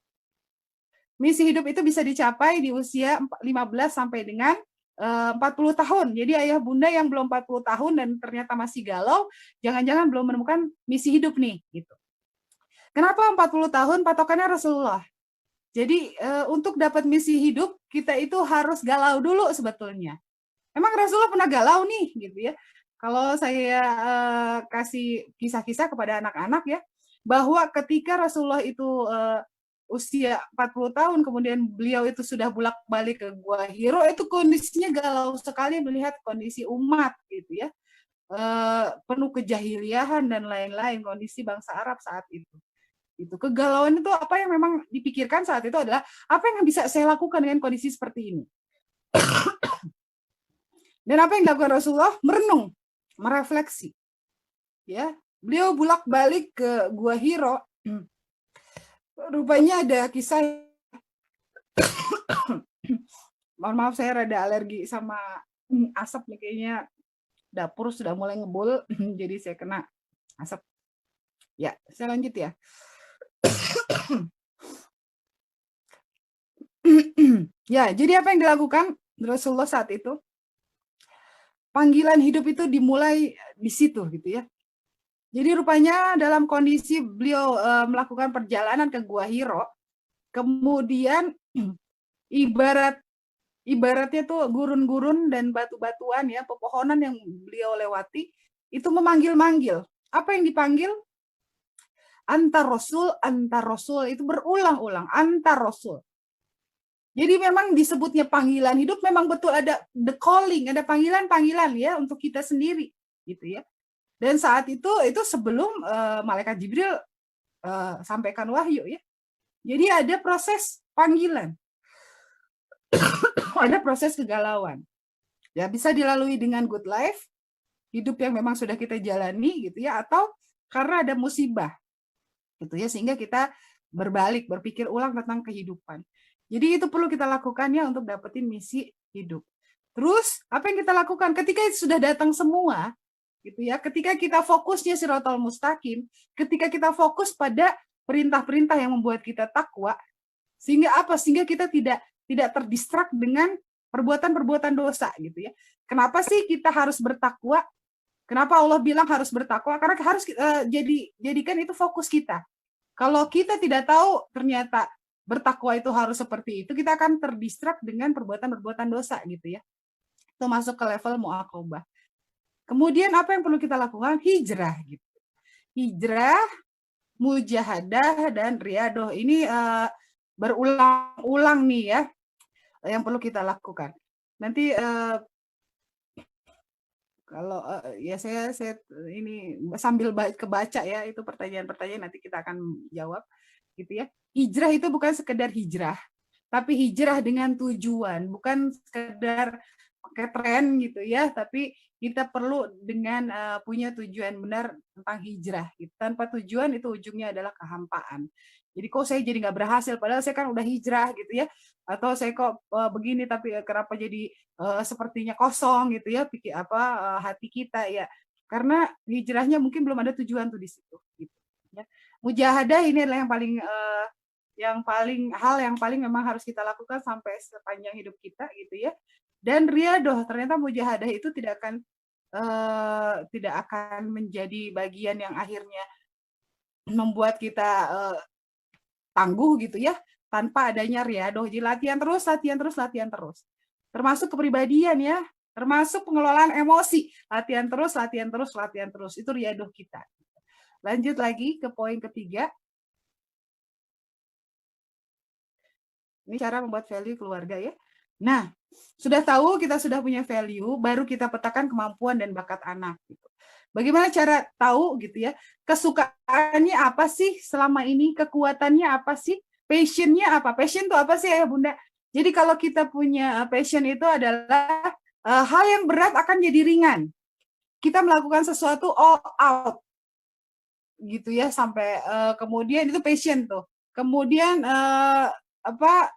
Misi hidup itu bisa dicapai di usia 15 sampai dengan 40 tahun. Jadi ayah bunda yang belum 40 tahun dan ternyata masih galau, jangan-jangan belum menemukan misi hidup nih. Gitu. Kenapa 40 tahun? Patokannya Rasulullah. Jadi untuk dapat misi hidup, kita itu harus galau dulu sebetulnya. Emang Rasulullah pernah galau nih, gitu ya. Kalau saya kasih kisah-kisah kepada anak-anak ya, bahwa ketika Rasulullah itu usia 40 tahun, kemudian beliau itu sudah bolak-balik ke Gua Hiro, itu kondisinya galau sekali melihat kondisi umat, gitu ya. Penuh kejahiliahan dan lain-lain, kondisi bangsa Arab saat itu. Itu kegalauan itu apa yang memang dipikirkan saat itu adalah apa yang bisa saya lakukan dengan kondisi seperti ini. Dan apa yang dilakukan Rasulullah? Merenung, merefleksi. Ya, beliau bolak-balik ke Gua Hiro. Rupanya ada kisah. Mohon maaf, saya rada alergi sama asap nih, kayaknya dapur sudah mulai ngebul, jadi saya kena asap. Ya, saya lanjut ya. Ya, jadi apa yang dilakukan Rasulullah saat itu? Panggilan hidup itu dimulai di situ gitu ya. Jadi rupanya dalam kondisi beliau melakukan perjalanan ke Gua Hiro, kemudian ibaratnya tuh gurun-gurun dan batu-batuan ya, pepohonan yang beliau lewati itu memanggil-manggil. Apa yang dipanggil? Antar Rasul itu berulang-ulang, antar Rasul. Jadi memang disebutnya panggilan hidup, memang betul ada the calling, ada panggilan-panggilan ya untuk kita sendiri gitu ya. Dan saat itu sebelum malaikat Jibril sampaikan wahyu ya. Jadi ada proses panggilan. Ada proses kegalauan. Ya bisa dilalui dengan good life, hidup yang memang sudah kita jalani gitu ya, atau karena ada musibah. Gitu ya, sehingga kita berbalik, berpikir ulang tentang kehidupan. Jadi itu perlu kita lakukan ya untuk dapetin misi hidup. Terus apa yang kita lakukan ketika itu sudah datang semua, gitu ya? Ketika kita fokusnya Shirathal Mustaqim, ketika kita fokus pada perintah-perintah yang membuat kita takwa, sehingga apa? Sehingga kita tidak terdistrak dengan perbuatan-perbuatan dosa, gitu ya. Kenapa sih kita harus bertakwa? Kenapa Allah bilang harus bertakwa? Karena harus jadikan itu fokus kita. Kalau kita tidak tahu ternyata bertakwa itu harus seperti itu, kita akan terdistrak dengan perbuatan-perbuatan dosa gitu ya. Itu masuk ke level muaqabah. Kemudian apa yang perlu kita lakukan? Hijrah gitu. Hijrah, mujahadah dan riadoh. Ini berulang-ulang nih ya yang perlu kita lakukan. Nanti kalau ya saya ini sambil kebaca ya, itu pertanyaan-pertanyaan nanti kita akan jawab gitu ya. Hijrah itu bukan sekedar hijrah, tapi hijrah dengan tujuan, bukan sekedar pakai tren gitu ya, tapi kita perlu dengan punya tujuan benar tentang hijrah. Gitu. Tanpa tujuan itu ujungnya adalah kehampaan. Jadi kok saya jadi nggak berhasil, padahal saya kan udah hijrah gitu ya, atau saya kok begini tapi kenapa jadi sepertinya kosong gitu ya, pikir hati kita ya, karena hijrahnya mungkin belum ada tujuan tuh di situ. Gitu, ya. Mujahadah ini adalah hal yang paling memang harus kita lakukan sampai sepanjang hidup kita gitu ya. Dan riadoh, ternyata mujahadah itu tidak akan menjadi bagian yang akhirnya membuat kita tangguh gitu ya, tanpa adanya riadoh. Jadi latihan terus. Termasuk kepribadian ya, termasuk pengelolaan emosi. Latihan terus. Itu riadoh kita. Lanjut lagi ke poin ketiga. Ini cara membuat value keluarga ya. Nah, sudah tahu kita sudah punya value, baru kita petakan kemampuan dan bakat anak. Gitu. Bagaimana cara tahu gitu ya, kesukaannya apa sih selama ini, kekuatannya apa sih, passionnya apa? Passion itu apa sih ya Bunda? Jadi kalau kita punya passion itu adalah hal yang berat akan jadi ringan. Kita melakukan sesuatu all out, gitu ya, sampai kemudian itu passion tuh. Kemudian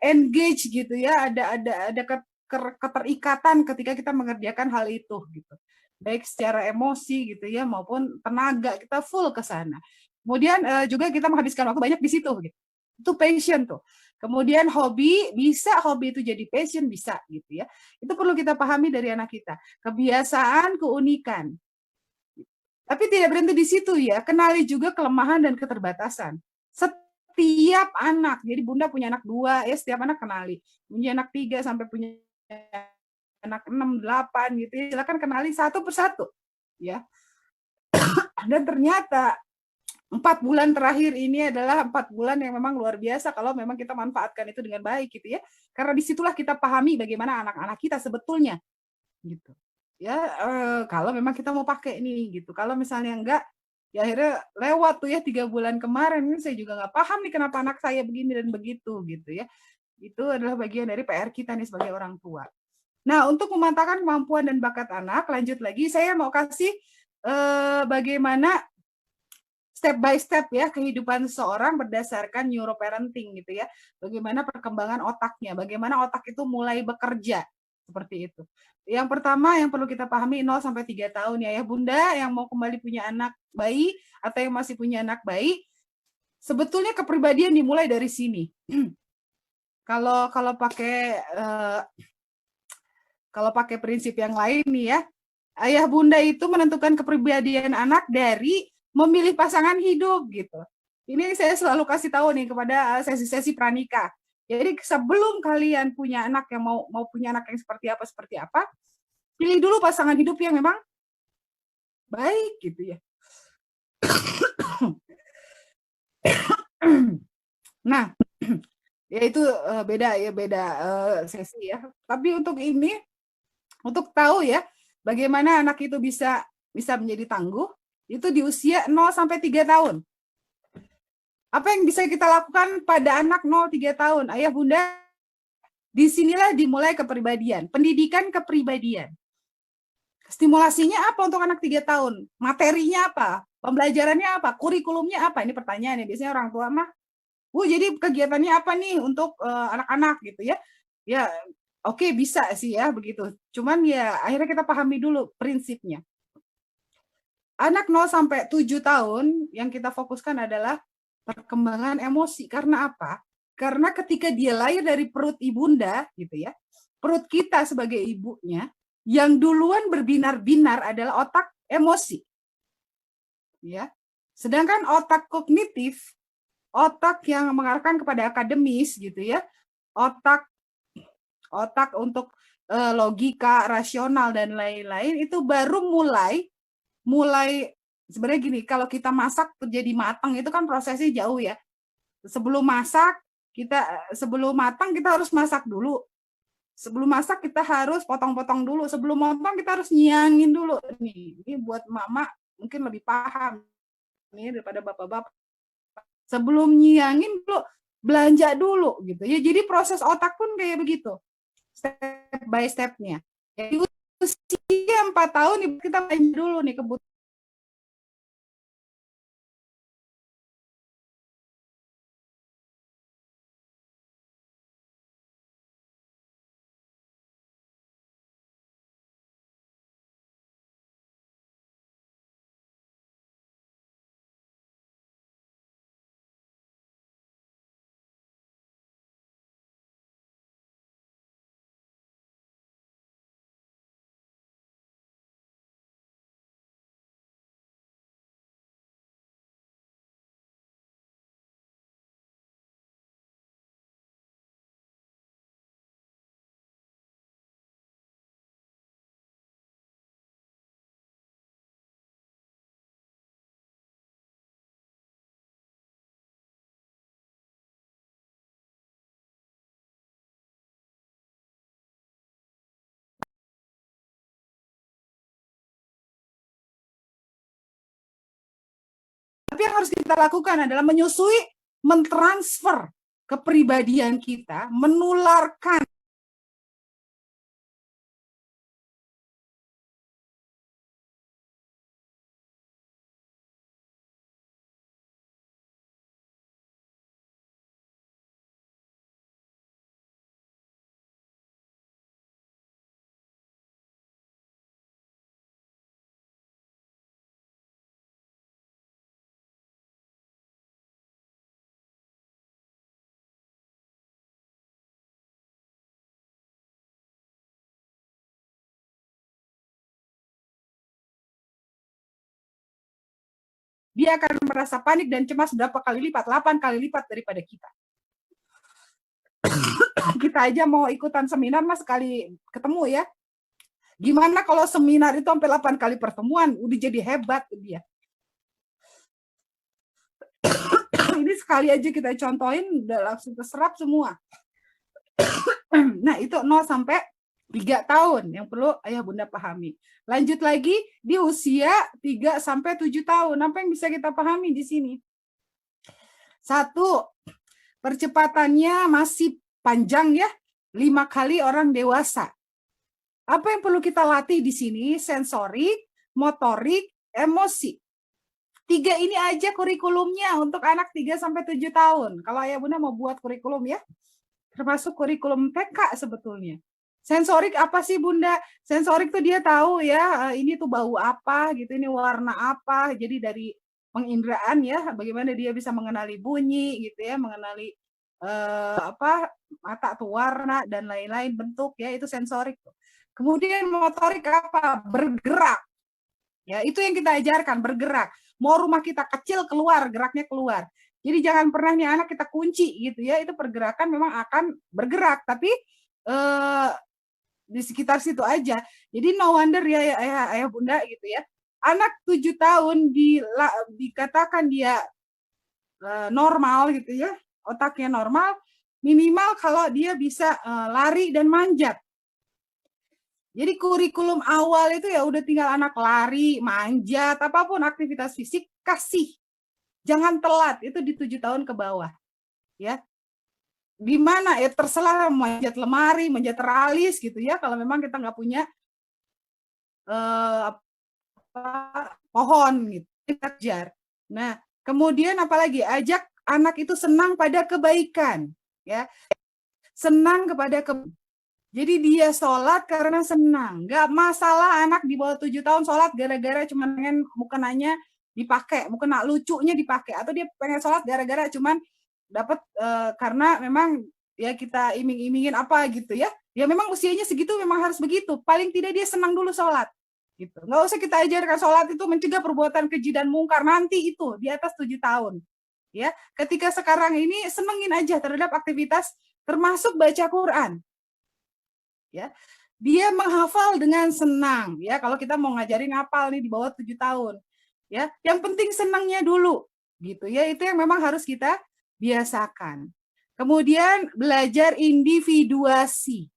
engage gitu ya, ada keterikatan ketika kita mengerjakan hal itu gitu, baik secara emosi gitu ya maupun tenaga, kita full ke sana. Kemudian juga kita menghabiskan waktu banyak di situ gitu. Itu passion tuh. Kemudian hobi itu jadi passion bisa gitu ya. Itu perlu kita pahami dari anak kita. Kebiasaan, keunikan. Tapi tidak berhenti di situ ya, kenali juga kelemahan dan keterbatasan. Setiap anak, jadi Bunda punya anak 2, ya setiap anak kenali. Punya anak 3 sampai punya anak 6, 8 gitu ya, silakan kenali satu persatu. Ya. Dan ternyata 4 bulan terakhir ini adalah 4 bulan yang memang luar biasa kalau memang kita manfaatkan itu dengan baik gitu ya. Karena disitulah kita pahami bagaimana anak-anak kita sebetulnya. Gitu. Ya, kalau memang kita mau pakai nih gitu. Kalau misalnya enggak, ya akhirnya lewat tuh ya 3 bulan kemarin ini saya juga nggak paham nih kenapa anak saya begini dan begitu gitu ya. Itu adalah bagian dari PR kita nih sebagai orang tua. Nah, untuk memantapkan kemampuan dan bakat anak, lanjut lagi saya mau kasih bagaimana step by step ya kehidupan seseorang berdasarkan neuroparenting gitu ya. Bagaimana perkembangan otaknya, bagaimana otak itu mulai bekerja seperti itu. Yang pertama yang perlu kita pahami 0 sampai 3 tahun ya Bunda yang mau kembali punya anak bayi atau yang masih punya anak bayi, sebetulnya kepribadian dimulai dari sini. Kalau pakai prinsip yang lain nih ya, ayah bunda itu menentukan kepribadian anak dari memilih pasangan hidup gitu. Ini saya selalu kasih tahu nih kepada sesi-sesi pranikah. Jadi sebelum kalian punya anak yang mau punya anak yang seperti apa, pilih dulu pasangan hidup yang memang baik gitu ya. Nah, ya itu beda sesi ya. Tapi untuk ini, untuk tahu ya bagaimana anak itu bisa menjadi tangguh, itu di usia 0 sampai 3 tahun. Apa yang bisa kita lakukan pada anak 0-3 tahun? Ayah bunda, disinilah dimulai kepribadian, pendidikan kepribadian. Stimulasinya apa untuk anak 3 tahun? Materinya apa? Pembelajarannya apa? Kurikulumnya apa? Ini pertanyaannya. Biasanya orang tua mah, jadi kegiatannya apa nih untuk anak-anak gitu ya? Ya, oke, bisa sih ya begitu. Cuman ya akhirnya kita pahami dulu prinsipnya. Anak 0 sampai 7 tahun yang kita fokuskan adalah perkembangan emosi. Karena apa? Karena ketika dia lahir dari perut ibunda gitu ya, perut kita sebagai ibunya, yang duluan berbinar-binar adalah otak emosi. Ya. Sedangkan otak kognitif, otak yang mengarahkan kepada akademis gitu ya, otak untuk logika, rasional dan lain-lain itu baru mulai sebenarnya gini, kalau kita masak jadi matang itu kan prosesnya jauh ya. Sebelum matang kita harus masak dulu. Sebelum masak kita harus potong-potong dulu. Sebelum potong kita harus nyiangin dulu. Ini buat mama mungkin lebih paham nih daripada bapak-bapak. Sebelum nyiangin dulu belanja dulu gitu ya. Jadi proses otak pun kayak begitu, step by stepnya. Jadi usia 4 tahun kita belanja dulu nih kebutuhan. Tapi yang harus kita lakukan adalah menyusui, mentransfer kepribadian kita, menularkan dia akan merasa panik dan cemas berapa kali lipat, 8 kali lipat daripada kita. Kita aja mau ikutan seminar mas sekali ketemu ya. Gimana kalau seminar itu sampai 8 kali pertemuan, udah jadi hebat dia. Ini sekali aja kita contohin udah langsung keserap semua. Nah, itu 0 sampai 3 tahun yang perlu ayah bunda pahami. Lanjut lagi di usia 3 sampai 7 tahun. Apa yang bisa kita pahami di sini? 1, percepatannya masih panjang ya, 5 kali orang dewasa. Apa yang perlu kita latih di sini? Sensorik, motorik, emosi. 3 ini aja kurikulumnya untuk anak 3 sampai 7 tahun. Kalau ayah bunda mau buat kurikulum ya, termasuk kurikulum TK sebetulnya. Sensorik apa sih bunda? Sensorik tuh dia tahu ya, ini tuh bau apa gitu, ini warna apa. Jadi dari penginderaan ya, bagaimana dia bisa mengenali bunyi gitu ya, mengenali mata tuh warna dan lain-lain bentuk ya, itu sensorik. Kemudian motorik apa? Bergerak. Ya, itu yang kita ajarkan, bergerak. Mau rumah kita kecil keluar, geraknya keluar. Jadi jangan pernah nih anak kita kunci gitu ya, itu pergerakan memang akan bergerak, tapi di sekitar situ aja. Jadi no wonder ya ayah bunda gitu ya. Anak 7 tahun dikatakan dia normal gitu ya, otaknya normal, minimal kalau dia bisa lari dan manjat. Jadi kurikulum awal itu ya udah tinggal anak lari, manjat, apapun aktivitas fisik kasih. Jangan telat, itu di 7 tahun ke bawah. Ya. Gimana ya terserah manjat lemari, manjat teralis gitu ya, kalau memang kita nggak punya pohon gitu, kita kejar. Nah, kemudian apalagi ajak anak itu senang pada kebaikan, ya. Senang kepada jadi dia sholat karena senang. Nggak masalah anak di bawah 7 tahun sholat gara-gara cuma pengen mukenanya dipakai, mukena lucunya dipakai, atau dia pengen sholat gara-gara cuman dapat karena memang ya kita iming-imingin apa gitu ya. Ya memang usianya segitu memang harus begitu. Paling tidak dia senang dulu sholat. Gitu. Nggak usah kita ajarkan sholat itu mencegah perbuatan keji dan mungkar nanti itu di atas 7 tahun. Ya, ketika sekarang ini senengin aja terhadap aktivitas termasuk baca Quran. Ya. Dia menghafal dengan senang ya. Kalau kita mau ngajarin hafal nih di bawah 7 tahun. Ya, yang penting senangnya dulu gitu ya. Itu yang memang harus kita biasakan. Kemudian belajar individuasi.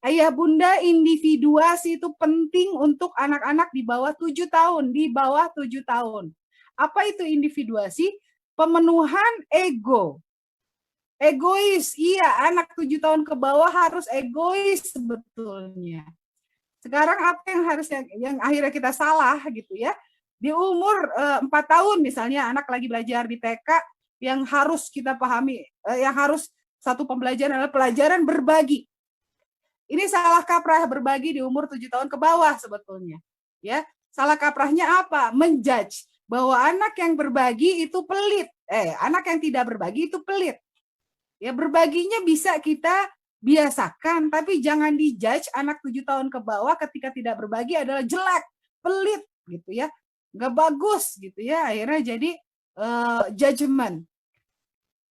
Ayah bunda, individuasi itu penting untuk anak-anak di bawah 7 tahun, di bawah 7 tahun. Apa itu individuasi? Pemenuhan ego. Egois, iya, anak 7 tahun ke bawah harus egois sebetulnya. Sekarang apa yang harusnya yang akhirnya kita salah gitu ya? Di umur 4 tahun misalnya anak lagi belajar di TK, yang harus kita pahami, yang harus satu pembelajaran adalah pelajaran berbagi. Ini salah kaprah berbagi di umur 7 tahun ke bawah sebetulnya. Ya, salah kaprahnya apa? Menjudge bahwa anak yang berbagi itu pelit. Anak yang tidak berbagi itu pelit. Ya, berbaginya bisa kita biasakan, tapi jangan dijudge anak 7 tahun ke bawah ketika tidak berbagi adalah jelek, pelit gitu ya. Nggak bagus gitu ya. Akhirnya jadi judgment.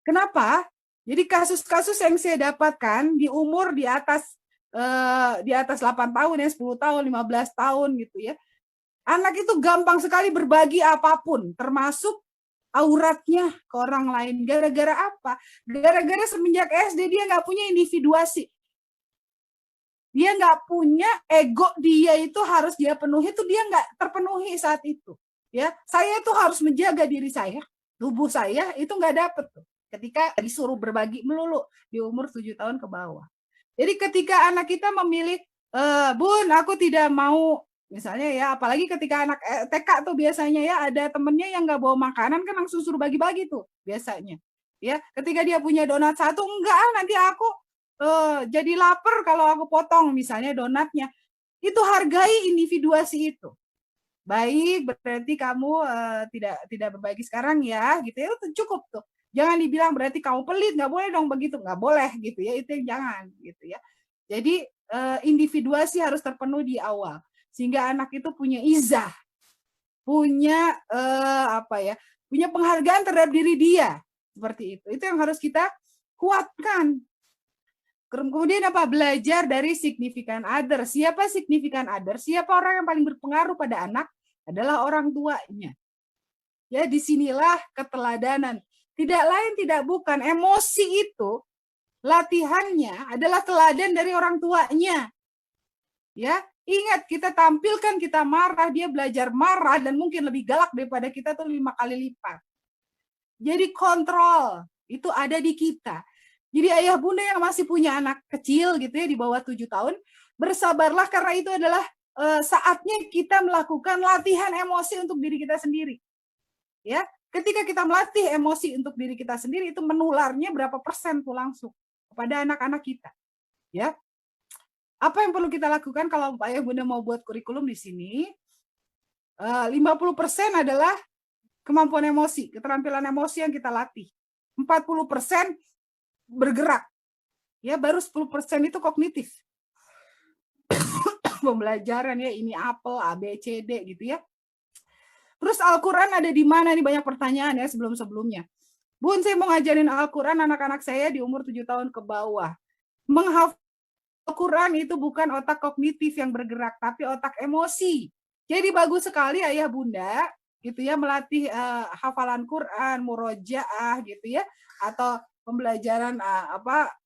Kenapa? Jadi kasus-kasus yang saya dapatkan di umur di atas 8 tahun ya, 10 tahun, 15 tahun gitu ya. Anak itu gampang sekali berbagi apapun, termasuk auratnya ke orang lain. Gara-gara apa? Gara-gara semenjak SD dia nggak punya individuasi. Dia nggak punya ego dia itu harus dia penuhi, itu dia nggak terpenuhi saat itu. Ya, saya tuh harus menjaga diri saya, tubuh saya itu nggak dapet tuh. Ketika disuruh berbagi melulu di umur 7 tahun ke bawah. Jadi ketika anak kita memilih, Bun, aku tidak mau, misalnya ya, apalagi ketika anak TK tuh biasanya ya ada temennya yang nggak bawa makanan kan langsung suruh bagi-bagi tuh biasanya. Ya, ketika dia punya donat satu, enggak, nanti aku jadi lapar kalau aku potong misalnya donatnya. Itu hargai individuasi itu. Baik, berarti kamu tidak berbagi sekarang ya, gitu ya, itu cukup tuh. Jangan dibilang berarti kamu pelit, nggak boleh dong begitu, nggak boleh gitu ya, itu yang jangan gitu ya. Jadi individuasi harus terpenuhi di awal, sehingga anak itu punya izah, punya punya penghargaan terhadap diri dia, seperti itu. Itu yang harus kita kuatkan. Kemudian apa? Belajar dari significant other. Siapa significant other? Siapa orang yang paling berpengaruh pada anak? Adalah orang tuanya. Ya, disinilah keteladanan. Tidak lain tidak bukan, emosi itu latihannya adalah teladan dari orang tuanya. Ya, ingat, kita tampilkan kita marah, dia belajar marah dan mungkin lebih galak daripada kita tuh 5 kali lipat. Jadi kontrol itu ada di kita. Jadi ayah bunda yang masih punya anak kecil gitu ya di bawah 7 tahun, bersabarlah karena itu adalah saatnya kita melakukan latihan emosi untuk diri kita sendiri. Ya, ketika kita melatih emosi untuk diri kita sendiri itu menularnya berapa persen tuh langsung kepada anak-anak kita. Ya. Apa yang perlu kita lakukan kalau ayah bunda mau buat kurikulum di sini? 50% adalah kemampuan emosi, keterampilan emosi yang kita latih. 40% bergerak. Ya, baru 10% itu kognitif. Pembelajaran ya, ini apel, A, B, C, D gitu ya. Terus Al-Quran ada di mana nih, banyak pertanyaan ya sebelum-sebelumnya. Bun, saya mau ngajarin Al-Quran anak-anak saya di umur 7 tahun ke bawah. Menghafal Al-Quran itu bukan otak kognitif yang bergerak, tapi otak emosi. Jadi bagus sekali ayah bunda gitu ya melatih hafalan Quran, murojaah gitu ya, atau pembelajaran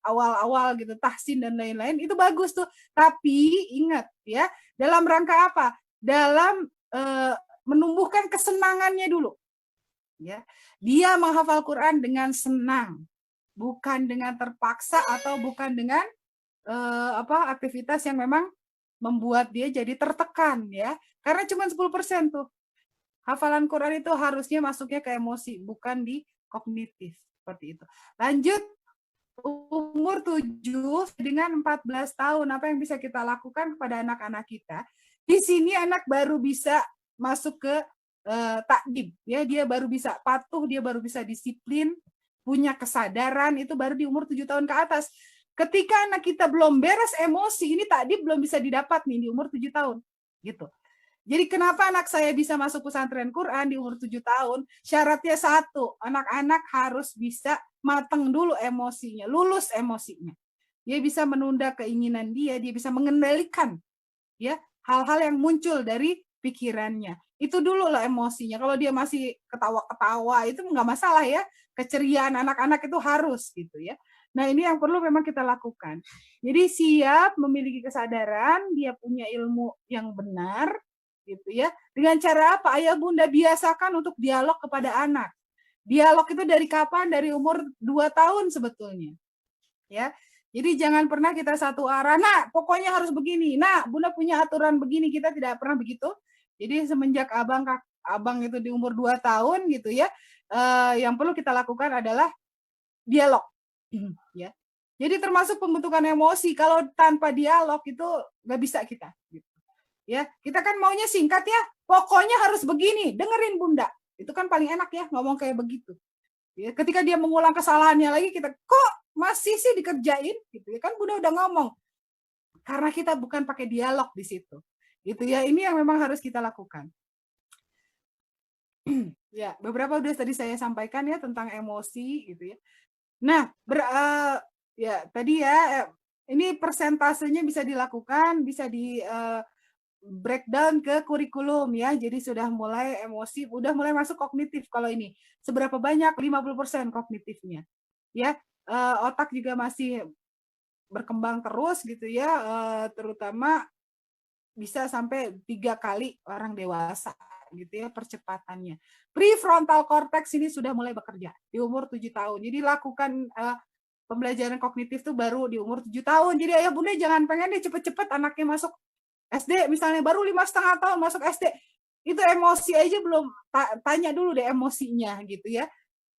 awal-awal gitu, tahsin dan lain-lain, itu bagus tuh. Tapi ingat ya, dalam rangka apa? Dalam menumbuhkan kesenangannya dulu. Ya, dia menghafal Quran dengan senang, bukan dengan terpaksa atau bukan dengan aktivitas yang memang membuat dia jadi tertekan ya. Karena cuma 10% tuh. Hafalan Quran itu harusnya masuknya ke emosi, bukan di kognitif. Seperti itu. Lanjut, umur 7 dengan 14 tahun, apa yang bisa kita lakukan kepada anak-anak kita? Di sini anak baru bisa masuk ke takdib, ya, dia baru bisa patuh, dia baru bisa disiplin, punya kesadaran, itu baru di umur 7 tahun ke atas. Ketika anak kita belum beres emosi, ini takdib belum bisa didapat nih di umur 7 tahun. Gitu. Jadi kenapa anak saya bisa masuk pesantren Quran di umur 7 tahun? Syaratnya satu, anak-anak harus bisa matang dulu emosinya, lulus emosinya. Dia bisa menunda keinginan dia bisa mengendalikan ya hal-hal yang muncul dari pikirannya. Itu dulu lah emosinya. Kalau dia masih ketawa-ketawa itu nggak masalah ya. Keceriaan anak-anak itu harus gitu ya. Nah, ini yang perlu memang kita lakukan. Jadi siap memiliki kesadaran, dia punya ilmu yang benar gitu ya. Dengan cara apa? Ayah bunda biasakan untuk dialog kepada anak. Dialog itu dari kapan? Dari umur 2 tahun sebetulnya. Ya. Jadi jangan pernah kita satu arah, nah pokoknya harus begini. Nah, Bunda punya aturan begini, kita tidak pernah begitu. Jadi semenjak abang itu di umur 2 tahun gitu ya, yang perlu kita lakukan adalah dialog. Ya. Jadi termasuk pembentukan emosi, kalau tanpa dialog itu nggak bisa kita. Gitu. Ya, kita kan maunya singkat ya, pokoknya harus begini, dengerin Bunda. Itu kan paling enak ya ngomong kayak begitu. Ya, ketika dia mengulang kesalahannya lagi, kita kok masih sih dikerjain gitu ya, kan Bunda udah ngomong. Karena kita bukan pakai dialog di situ. Gitu ya, ini yang memang harus kita lakukan. Ya, beberapa udah tadi saya sampaikan ya tentang emosi gitu ya. Nah, ya tadi ya ini persentasenya bisa dilakukan, bisa di breakdown ke kurikulum ya. Jadi sudah mulai emosi, udah mulai masuk kognitif kalau ini. Seberapa banyak? 50% kognitifnya. Ya, otak juga masih berkembang terus gitu ya, terutama bisa sampai 3 kali orang dewasa gitu ya percepatannya. Prefrontal cortex ini sudah mulai bekerja di umur 7 tahun. Jadi lakukan pembelajaran kognitif tuh baru di umur 7 tahun. Jadi ayah bunda jangan pengen deh cepet-cepet anaknya masuk SD misalnya, baru 5,5 tahun masuk SD. Itu emosi aja belum, tanya dulu deh emosinya gitu ya.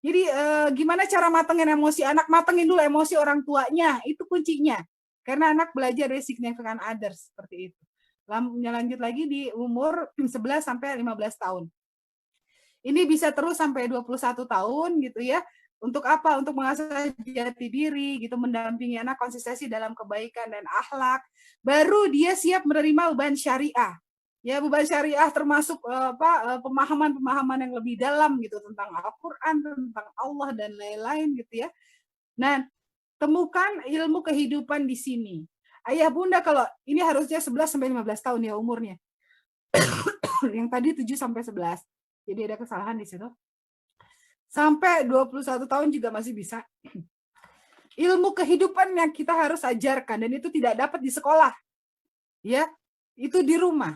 Jadi gimana cara matengin emosi anak? Matengin dulu emosi orang tuanya, itu kuncinya. Karena anak belajar dari significant others seperti itu. Lanjut lagi di umur 11 sampai 15 tahun. Ini bisa terus sampai 21 tahun gitu ya. Untuk apa? Untuk mengasah jati diri gitu, mendampingi anak konsistensi dalam kebaikan dan akhlak. Baru dia siap menerima beban syariah. Ya, beban syariah termasuk pemahaman-pemahaman yang lebih dalam gitu tentang Al-Qur'an, tentang Allah dan lain-lain gitu ya. Nah, temukan ilmu kehidupan di sini. Ayah bunda kalau ini harusnya 11 sampai 15 tahun ya umurnya. Yang tadi 7 sampai 11. Jadi ada kesalahan di situ. Sampai 21 tahun juga masih bisa. Ilmu kehidupan yang kita harus ajarkan dan itu tidak dapat di sekolah. Ya, itu di rumah.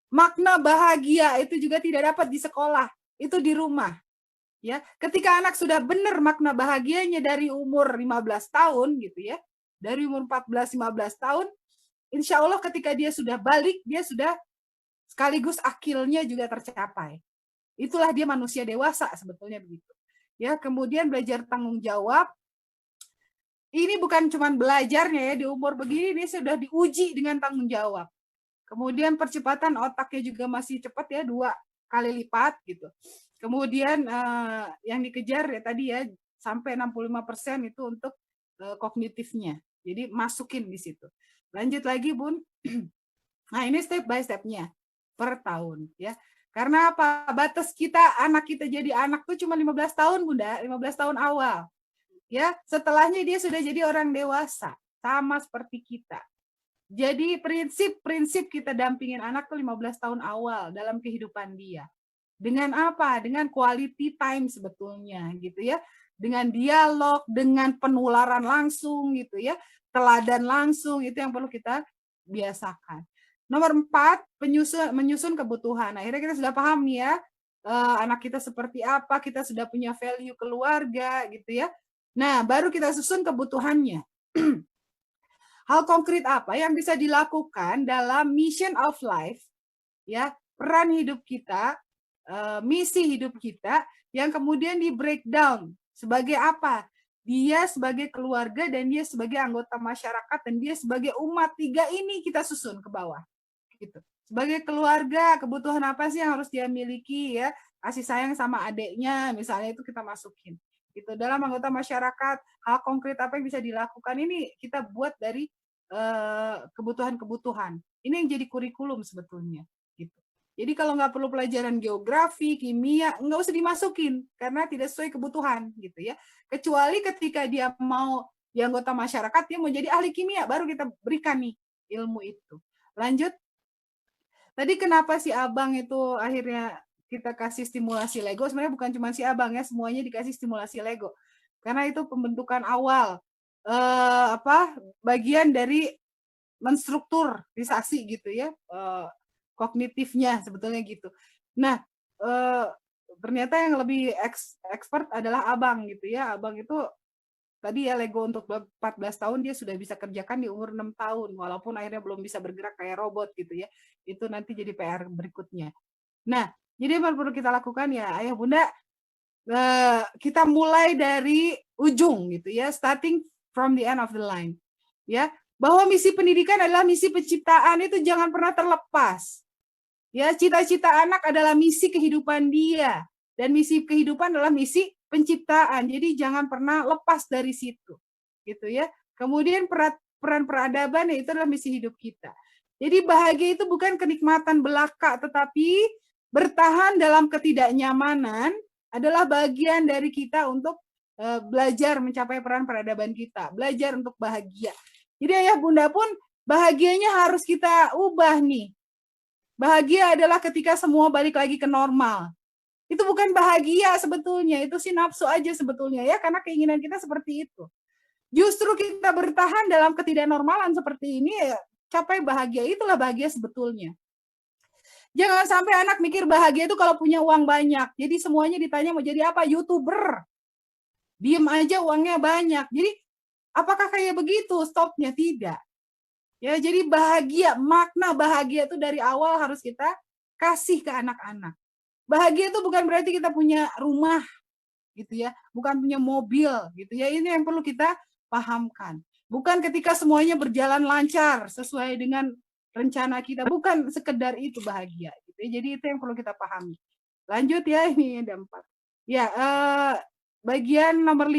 Makna bahagia itu juga tidak dapat di sekolah, itu di rumah. Ya, ketika anak sudah benar makna bahagianya dari umur 15 tahun gitu ya. Dari umur 14-15 tahun, insya Allah ketika dia sudah balik, dia sudah sekaligus akilnya juga tercapai. Itulah dia manusia dewasa sebetulnya begitu. Ya, kemudian belajar tanggung jawab. Ini bukan cuma belajarnya ya, di umur begini dia sudah diuji dengan tanggung jawab. Kemudian percepatan otaknya juga masih cepat ya, 2 kali lipat gitu. Kemudian yang dikejar ya tadi ya sampai 65% itu untuk kognitifnya. Jadi masukin di situ. Lanjut lagi Bun. Nah ini step by stepnya per tahun ya. Karena apa? Batas kita anak kita jadi anak tuh cuma 15 tahun Bunda, 15 tahun awal. Ya, setelahnya dia sudah jadi orang dewasa, sama seperti kita. Jadi prinsip kita dampingin anak tuh 15 tahun awal dalam kehidupan dia. Dengan apa? Dengan quality time sebetulnya gitu ya. Dengan dialog, dengan penularan langsung gitu ya. Teladan langsung itu yang perlu kita biasakan. Nomor 4, menyusun kebutuhan. Akhirnya kita sudah paham nih ya, anak kita seperti apa, kita sudah punya value keluarga gitu ya. Nah, baru kita susun kebutuhannya. Hal konkret apa yang bisa dilakukan dalam mission of life, ya peran hidup kita, misi hidup kita, yang kemudian di breakdown sebagai apa? Dia sebagai keluarga dan dia sebagai anggota masyarakat dan dia sebagai umat. 3 ini kita susun ke bawah. Gitu. Sebagai keluarga, kebutuhan apa sih yang harus dia miliki ya? Kasih sayang sama adiknya, misalnya itu kita masukin. Gitu. Dalam anggota masyarakat, hal konkret apa yang bisa dilakukan ini kita buat dari kebutuhan-kebutuhan. Ini yang jadi kurikulum sebetulnya. Gitu. Jadi kalau nggak perlu pelajaran geografi, kimia, nggak usah dimasukin karena tidak sesuai kebutuhan, gitu ya. Kecuali ketika dia mau di anggota masyarakat, dia mau jadi ahli kimia, baru kita berikan nih ilmu itu. Lanjut. Tadi kenapa si abang itu akhirnya kita kasih stimulasi Lego? Sebenarnya bukan cuma si abang ya, semuanya dikasih stimulasi Lego. Karena itu pembentukan awal. Bagian dari menstrukturisasi gitu ya, kognitifnya sebetulnya gitu. Nah, ternyata yang lebih expert adalah abang gitu ya. Abang itu tadi ya Lego untuk 14 tahun dia sudah bisa kerjakan di umur 6 tahun, walaupun akhirnya belum bisa bergerak kayak robot gitu ya. Itu nanti jadi PR berikutnya. Nah, jadi apa yang perlu kita lakukan ya ayah bunda, kita mulai dari ujung gitu ya, starting from the end of the line. Ya, bahwa misi pendidikan adalah misi penciptaan, itu jangan pernah terlepas. Ya, cita-cita anak adalah misi kehidupan dia, dan misi kehidupan adalah misi penciptaan. Jadi jangan pernah lepas dari situ. Gitu ya. Kemudian peran peradaban ya itu adalah misi hidup kita. Jadi bahagia itu bukan kenikmatan belaka, tetapi bertahan dalam ketidaknyamanan adalah bagian dari kita untuk belajar mencapai peran peradaban kita, belajar untuk bahagia. Jadi ayah bunda pun bahagianya harus kita ubah nih. Bahagia adalah ketika semua balik lagi ke normal. Itu bukan bahagia sebetulnya, itu sih nafsu aja sebetulnya ya, karena keinginan kita seperti itu. Justru kita bertahan dalam ketidaknormalan seperti ini, ya, capai bahagia, itulah bahagia sebetulnya. Jangan sampai anak mikir bahagia itu kalau punya uang banyak. Jadi semuanya ditanya mau jadi apa? YouTuber. Diem aja uangnya banyak. Jadi apakah kayak begitu? Stopnya tidak. Ya, jadi bahagia, makna bahagia itu dari awal harus kita kasih ke anak-anak. Bahagia itu bukan berarti kita punya rumah gitu ya, bukan punya mobil gitu ya. Ini yang perlu kita pahamkan. Bukan ketika semuanya berjalan lancar sesuai dengan rencana kita, bukan sekedar itu bahagia gitu ya. Jadi itu yang perlu kita pahami. Lanjut ya, ini ada 4. Ya, bagian nomor 5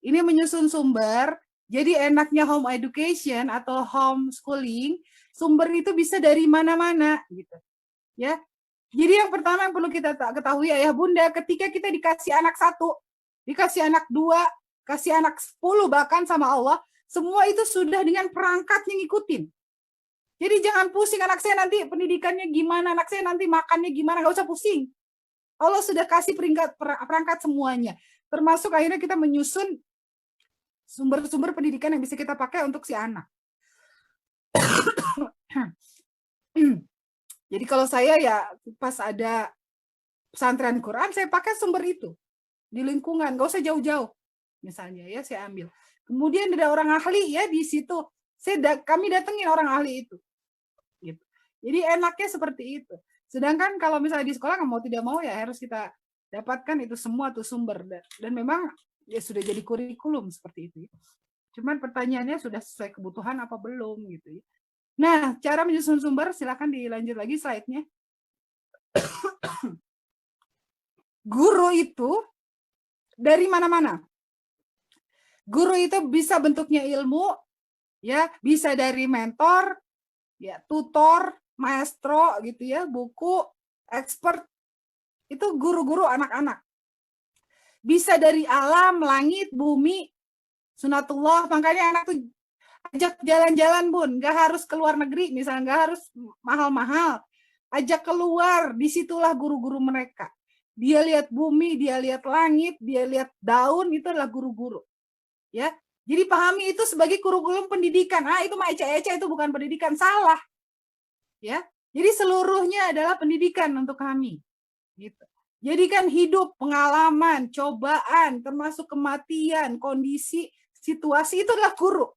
ini menyusun sumber. Jadi enaknya home education atau homeschooling, sumber itu bisa dari mana-mana gitu. Ya. Jadi yang pertama yang perlu kita ketahui ayah bunda, ketika kita dikasih anak 1, dikasih anak 2, kasih anak 10 bahkan sama Allah, semua itu sudah dengan perangkatnya ngikutin. Jadi jangan pusing anak saya nanti pendidikannya gimana, anak saya nanti makannya gimana, nggak usah pusing. Allah sudah kasih perangkat semuanya. Termasuk akhirnya kita menyusun sumber-sumber pendidikan yang bisa kita pakai untuk si anak. Jadi kalau saya ya pas ada pesantren Quran, saya pakai sumber itu di lingkungan, nggak usah jauh-jauh. Misalnya ya saya ambil. Kemudian ada orang ahli ya di situ, kami datengin orang ahli itu. Gitu. Jadi enaknya seperti itu. Sedangkan kalau misalnya di sekolah mau tidak mau ya harus kita dapatkan itu semua tuh sumber, dan memang ya sudah jadi kurikulum seperti itu. Cuman pertanyaannya sudah sesuai kebutuhan apa belum gitu ya. Nah, cara menyusun sumber, silakan dilanjut lagi slide-nya. Guru itu dari mana-mana. Guru itu bisa bentuknya ilmu, ya, bisa dari mentor, ya, tutor, maestro gitu ya, buku, expert. Itu guru-guru anak-anak. Bisa dari alam, langit, bumi, sunatullah. Makanya anak tuh ajak jalan-jalan bun, nggak harus ke luar negeri, misalnya nggak harus mahal-mahal, ajak keluar, disitulah guru-guru mereka. Dia lihat bumi, dia lihat langit, dia lihat daun, itu adalah guru-guru. Ya, jadi pahami itu sebagai kurikulum pendidikan. Itu mah ece-ece, itu bukan pendidikan, salah. Ya, jadi seluruhnya adalah pendidikan untuk kami. Gitu. Jadi kan hidup, pengalaman, cobaan, termasuk kematian, kondisi, situasi itu adalah guru.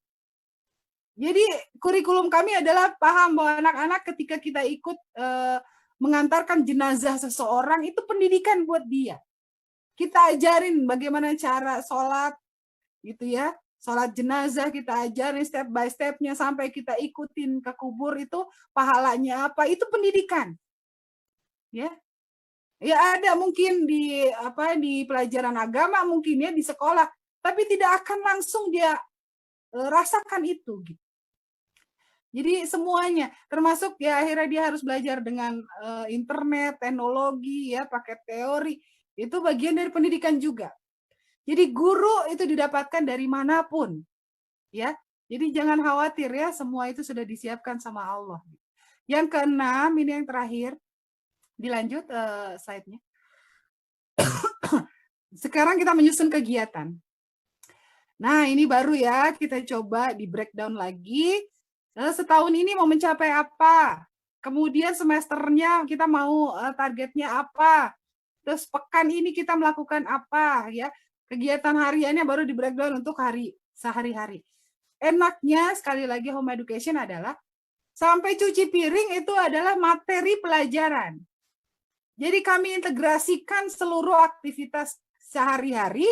Jadi kurikulum kami adalah paham bahwa anak-anak ketika kita ikut mengantarkan jenazah seseorang itu pendidikan buat dia. Kita ajarin bagaimana cara sholat gitu ya, sholat jenazah kita ajarin step by stepnya sampai kita ikutin ke kubur itu pahalanya apa, itu pendidikan. Ya. Ya ada mungkin di pelajaran agama mungkin ya di sekolah, tapi tidak akan langsung dia rasakan itu gitu. Jadi semuanya, termasuk ya akhirnya dia harus belajar dengan internet, teknologi, ya pakai teori, itu bagian dari pendidikan juga. Jadi guru itu didapatkan dari manapun, ya. Jadi jangan khawatir ya, semua itu sudah disiapkan sama Allah. Yang keenam, ini yang terakhir, dilanjut slide-nya. Sekarang kita menyusun kegiatan. Nah ini baru ya, kita coba di breakdown lagi. Setahun ini mau mencapai apa? Kemudian semesternya kita mau targetnya apa? terus pekan ini kita melakukan apa ya, kegiatan hariannya baru di breakdown untuk hari sehari-hari. Enaknya sekali lagi home education adalah sampai cuci piring itu adalah materi pelajaran. Jadi kami integrasikan seluruh aktivitas sehari-hari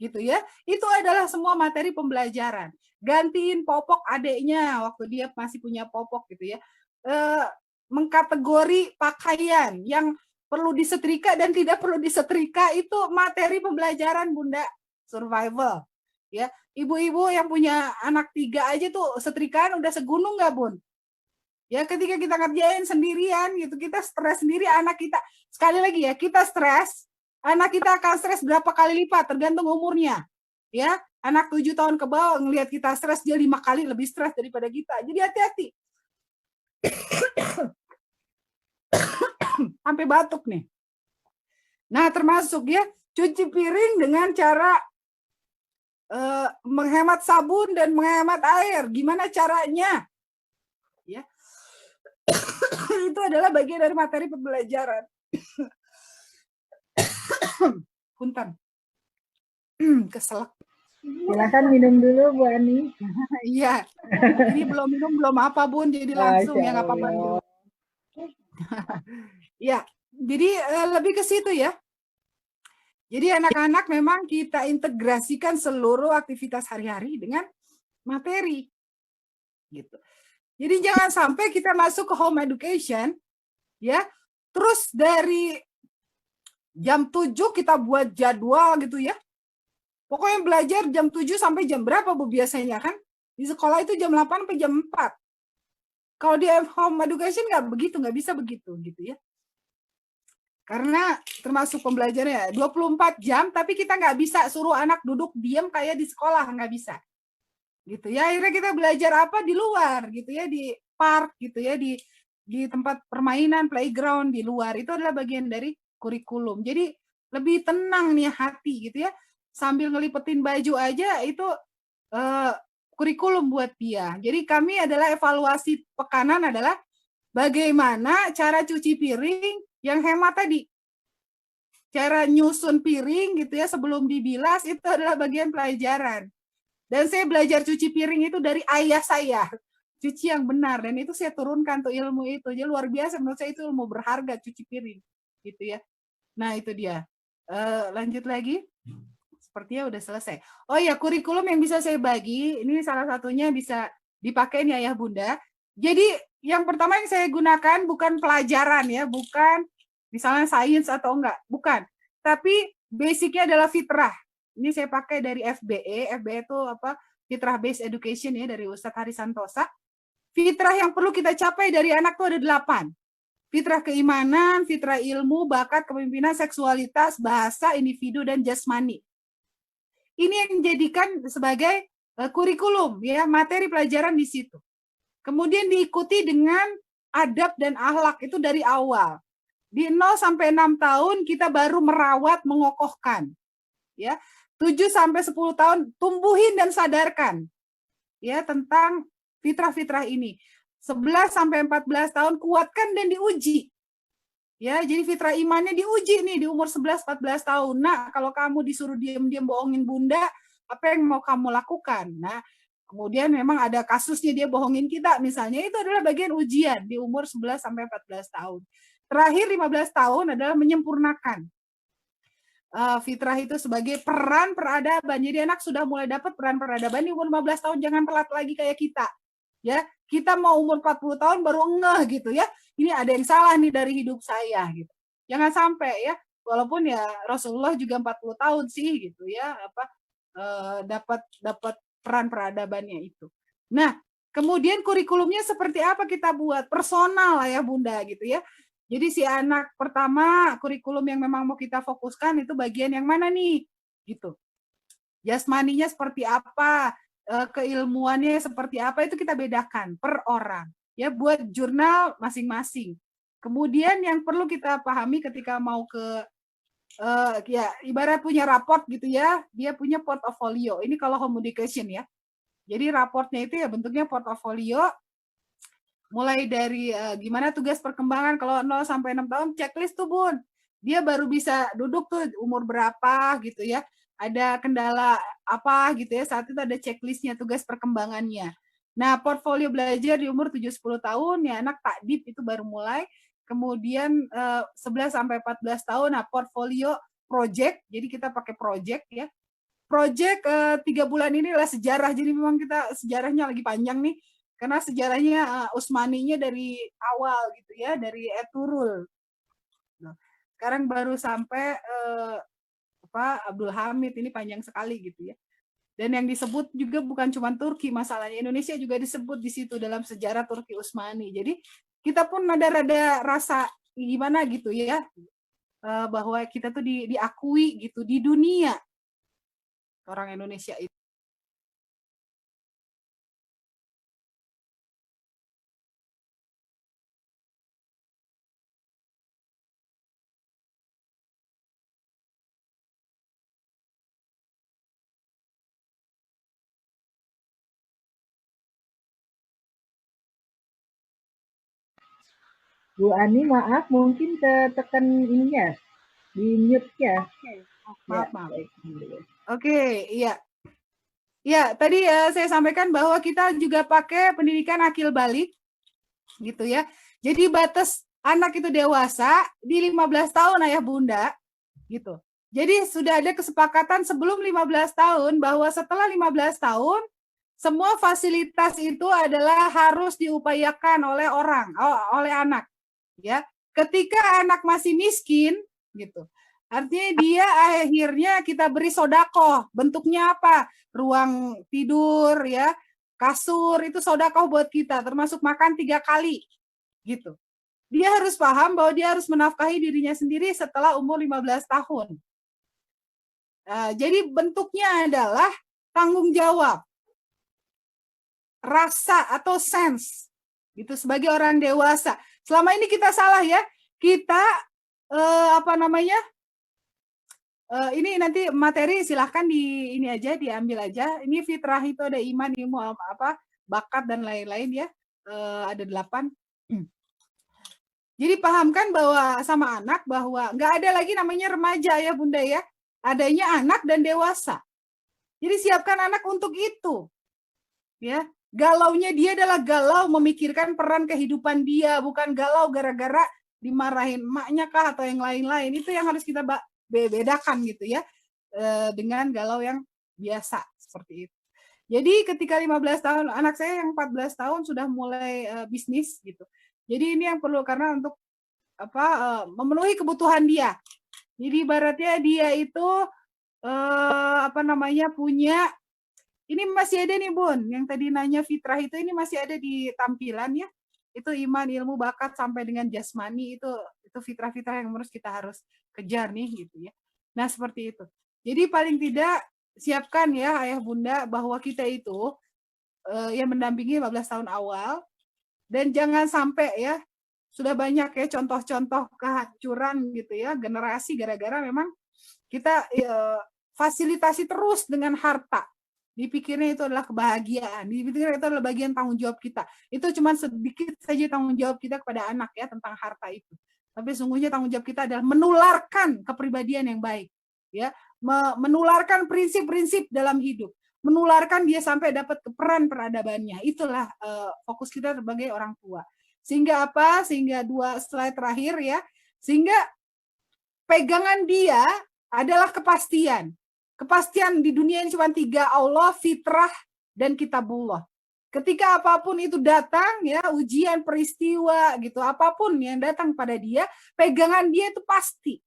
gitu ya. Itu adalah semua materi pembelajaran. Gantiin popok adiknya waktu dia masih punya popok gitu ya. Mengkategori pakaian yang perlu disetrika dan tidak perlu disetrika itu materi pembelajaran Bunda, survival. Ya, ibu-ibu yang punya anak 3 aja tuh setrikaan udah segunung nggak Bun? Ya ketika kita ngerjain sendirian gitu, kita stres sendiri, anak kita, sekali lagi ya, kita stres, anak kita akan stres berapa kali lipat, tergantung umurnya. Ya, anak 7 tahun ke bawah ngelihat kita stres, dia 5 kali lebih stres daripada kita. Jadi hati-hati. Sampai batuk nih. Nah, termasuk ya, cuci piring dengan cara menghemat sabun dan menghemat air. Gimana caranya? Ya. Itu adalah bagian dari materi pembelajaran. Punten. Keselak. Silakan minum dulu Bu Ani. Iya. Ini belum minum belum apa Bun, jadi langsung ya nggak apa-apa dulu. Ya, jadi lebih ke situ ya. Jadi anak-anak memang kita integrasikan seluruh aktivitas hari-hari dengan materi. Gitu. Jadi jangan sampai kita masuk ke home education, ya, terus dari jam 7 kita buat jadwal gitu ya. Pokoknya belajar jam 7 sampai jam berapa Bu biasanya kan? Di sekolah itu jam 8 sampai jam 4. Kalau di home education nggak bisa begitu gitu ya. Karena termasuk pembelajarannya 24 jam, tapi kita nggak bisa suruh anak duduk diam kayak di sekolah, nggak bisa. Gitu ya, akhirnya kita belajar apa di luar gitu ya, di park gitu ya, di tempat permainan, playground di luar. Itu adalah bagian dari kurikulum. Jadi lebih tenang nih hati gitu ya, sambil ngelipetin baju aja itu kurikulum buat dia. Jadi kami adalah evaluasi pekanan adalah bagaimana cara cuci piring yang hemat tadi. Cara nyusun piring gitu ya sebelum dibilas itu adalah bagian pelajaran. Dan saya belajar cuci piring itu dari ayah saya. Cuci yang benar. Dan itu saya turunkan tuh ilmu itu. Jadi luar biasa menurut saya itu ilmu berharga cuci piring. Gitu ya. Nah itu dia. Lanjut lagi. Sepertinya udah selesai. Oh ya, kurikulum yang bisa saya bagi. Ini salah satunya bisa dipakai nih ayah bunda. Jadi yang pertama yang saya gunakan bukan pelajaran ya. Bukan misalnya sains atau enggak. Bukan. Tapi basicnya adalah fitrah. Ini saya pakai dari FBE. FBE itu apa? Fitrah Based Education ya dari Ustadz Hari Santosa. Fitrah yang perlu kita capai dari anak itu ada 8. Fitrah keimanan, fitrah ilmu, bakat, kepemimpinan, seksualitas, bahasa, individu, dan jasmani. Ini yang dijadikan sebagai kurikulum ya, materi pelajaran di situ. Kemudian diikuti dengan adab dan akhlak itu dari awal. Di 0 sampai 6 tahun kita baru merawat, mengokohkan. Ya. 7 sampai 10 tahun tumbuhin dan sadarkan ya tentang fitrah-fitrah ini. 11 sampai 14 tahun kuatkan dan diuji. Ya, jadi fitrah imannya diuji nih di umur 11 14 tahun. Nah, kalau kamu disuruh diam-diam bohongin Bunda, apa yang mau kamu lakukan? Nah, kemudian memang ada kasusnya dia bohongin kita misalnya, itu adalah bagian ujian di umur 11 sampai 14 tahun. Terakhir 15 tahun adalah menyempurnakan fitrah itu sebagai peran peradaban. Jadi anak sudah mulai dapat peran peradaban di umur 15 tahun, jangan telat lagi kayak kita. Ya, kita mau umur 40 tahun baru ngeh gitu ya. Ini ada yang salah nih dari hidup saya gitu. Jangan sampai ya, walaupun ya Rasulullah juga 40 tahun sih gitu ya, apa dapat peran peradabannya itu. Nah, kemudian kurikulumnya seperti apa kita buat? Personal lah ya Bunda gitu ya. Jadi si anak pertama kurikulum yang memang mau kita fokuskan itu bagian yang mana nih? Gitu. Jasmaninya seperti apa? Keilmuannya seperti apa itu kita bedakan per orang. Ya buat jurnal masing-masing. Kemudian yang perlu kita pahami ketika mau ke ya ibarat punya raport gitu ya, dia punya portofolio. Ini kalau home education ya. Jadi raportnya itu ya bentuknya portofolio. Mulai dari gimana tugas perkembangan kalau 0 sampai 6 tahun checklist tuh Bun. dia baru bisa duduk tuh umur berapa gitu ya. Ada kendala apa gitu ya, saat itu ada checklistnya tugas perkembangannya. Nah, portfolio belajar di umur 7-10 tahun ya anak takdib itu baru mulai. Kemudian 11 sampai 14 tahun, nah portfolio project, jadi kita pakai project ya. Project 3 bulan ini adalah sejarah, jadi memang kita sejarahnya lagi panjang nih, karena sejarahnya Utsmaninya dari awal gitu ya, dari Ertuğrul. Nah, sekarang baru sampai Abdul Hamid, ini panjang sekali gitu ya. Dan yang disebut juga bukan cuma Turki masalahnya, Indonesia juga disebut di situ dalam sejarah Turki Utsmani. Jadi kita pun ada rasa gimana gitu ya, bahwa kita tuh diakui gitu di dunia, orang Indonesia itu. Bu Ani, maaf, mungkin tekan ininya, di mute ya. Maaf. Oke, iya. Ya, tadi saya sampaikan bahwa kita juga pakai pendidikan akil balik, gitu ya. Jadi batas anak itu dewasa di 15 tahun ayah bunda, gitu. Jadi sudah ada kesepakatan sebelum 15 tahun bahwa setelah 15 tahun semua fasilitas itu adalah harus diupayakan oleh anak, ya. Ketika anak masih miskin, gitu, artinya dia akhirnya kita beri sodakoh. Bentuknya apa? Ruang tidur, ya, kasur, itu sodakoh buat kita, termasuk makan 3 kali, gitu. Dia harus paham bahwa dia harus menafkahi dirinya sendiri setelah umur 15 tahun. Jadi bentuknya adalah tanggung jawab, rasa atau sense, gitu, sebagai orang dewasa. Selama ini kita salah ya, kita ini nanti materi silahkan ini aja diambil aja. Ini fitrah itu ada iman, ilmu, bakat dan lain-lain ya, ada 8. Jadi pahamkan bahwa sama anak bahwa nggak ada lagi namanya remaja ya bunda ya, adanya anak dan dewasa. Jadi siapkan anak untuk itu, ya. Galaunya dia adalah galau memikirkan peran kehidupan dia, bukan galau gara-gara dimarahin emaknya kah atau yang lain-lain. Itu yang harus kita bedakan gitu ya, dengan galau yang biasa seperti itu. Jadi ketika 15 tahun, anak saya yang 14 tahun sudah mulai bisnis gitu. Jadi ini yang perlu karena untuk memenuhi kebutuhan dia. Jadi ibaratnya dia itu punya, ini masih ada nih Bun, yang tadi nanya fitrah itu, ini masih ada di tampilan ya. Itu iman, ilmu, bakat sampai dengan jasmani, itu fitrah-fitrah yang kita harus kejar nih gitu ya. Nah, seperti itu. Jadi paling tidak siapkan ya ayah bunda bahwa kita itu yang mendampingi 15 tahun awal, dan jangan sampai ya, sudah banyak ya contoh-contoh kehancuran gitu ya generasi gara-gara memang kita fasilitasi terus dengan harta. Dipikirnya itu adalah kebahagiaan, dipikirnya itu adalah bagian tanggung jawab kita. Itu cuma sedikit saja tanggung jawab kita kepada anak ya tentang harta itu. Tapi sungguhnya tanggung jawab kita adalah menularkan kepribadian yang baik, ya, menularkan prinsip-prinsip dalam hidup, menularkan dia sampai dapat peran peradabannya. Itulah fokus kita sebagai orang tua. Sehingga apa? Sehingga 2 slide terakhir ya. Sehingga pegangan dia adalah kepastian. Kepastian di dunia ini cuma 3, Allah, fitrah, dan kitabullah. Ketika apapun itu datang ya, ujian, peristiwa gitu, apapun yang datang pada dia, pegangan dia itu pasti.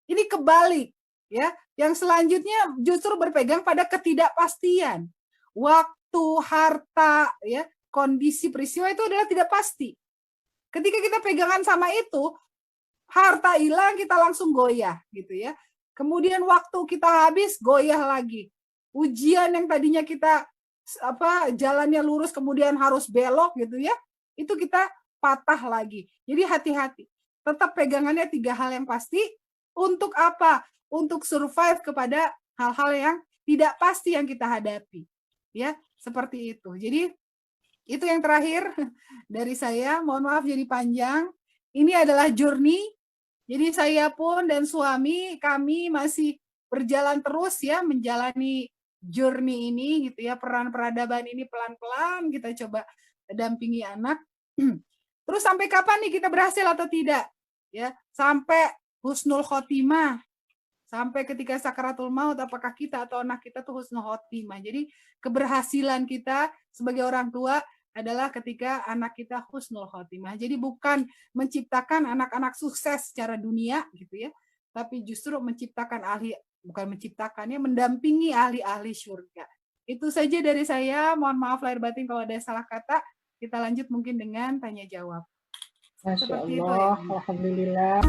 Ini kebalik ya. Yang selanjutnya justru berpegang pada ketidakpastian. Waktu, harta, ya, kondisi peristiwa itu adalah tidak pasti. Ketika kita pegangan sama itu, harta hilang kita langsung goyah gitu ya. Kemudian waktu kita habis, goyah lagi. Ujian yang tadinya kita jalannya lurus kemudian harus belok gitu ya, itu kita patah lagi. Jadi hati-hati. Tetap pegangannya 3 hal yang pasti. Untuk apa? Untuk survive kepada hal-hal yang tidak pasti yang kita hadapi. Ya, seperti itu. Jadi itu yang terakhir dari saya. Mohon maaf jadi panjang. Ini adalah journey Jadi saya pun dan suami kami masih berjalan terus ya menjalani journey ini gitu ya, peran peradaban ini pelan-pelan kita coba dampingi anak. Terus sampai kapan nih kita berhasil atau tidak? Ya, sampai husnul khotimah. Sampai ketika sakaratul maut, apakah kita atau anak kita tuh husnul khotimah. Jadi keberhasilan kita sebagai orang tua adalah ketika anak kita husnul khotimah. Jadi bukan menciptakan anak-anak sukses secara dunia gitu ya, tapi justru menciptakan bukan menciptakannya, mendampingi ahli-ahli surga. Itu saja dari saya. Mohon maaf lahir batin kalau ada salah kata. Kita lanjut mungkin dengan tanya jawab. Masya Seperti itu Allah, ya. alhamdulillah.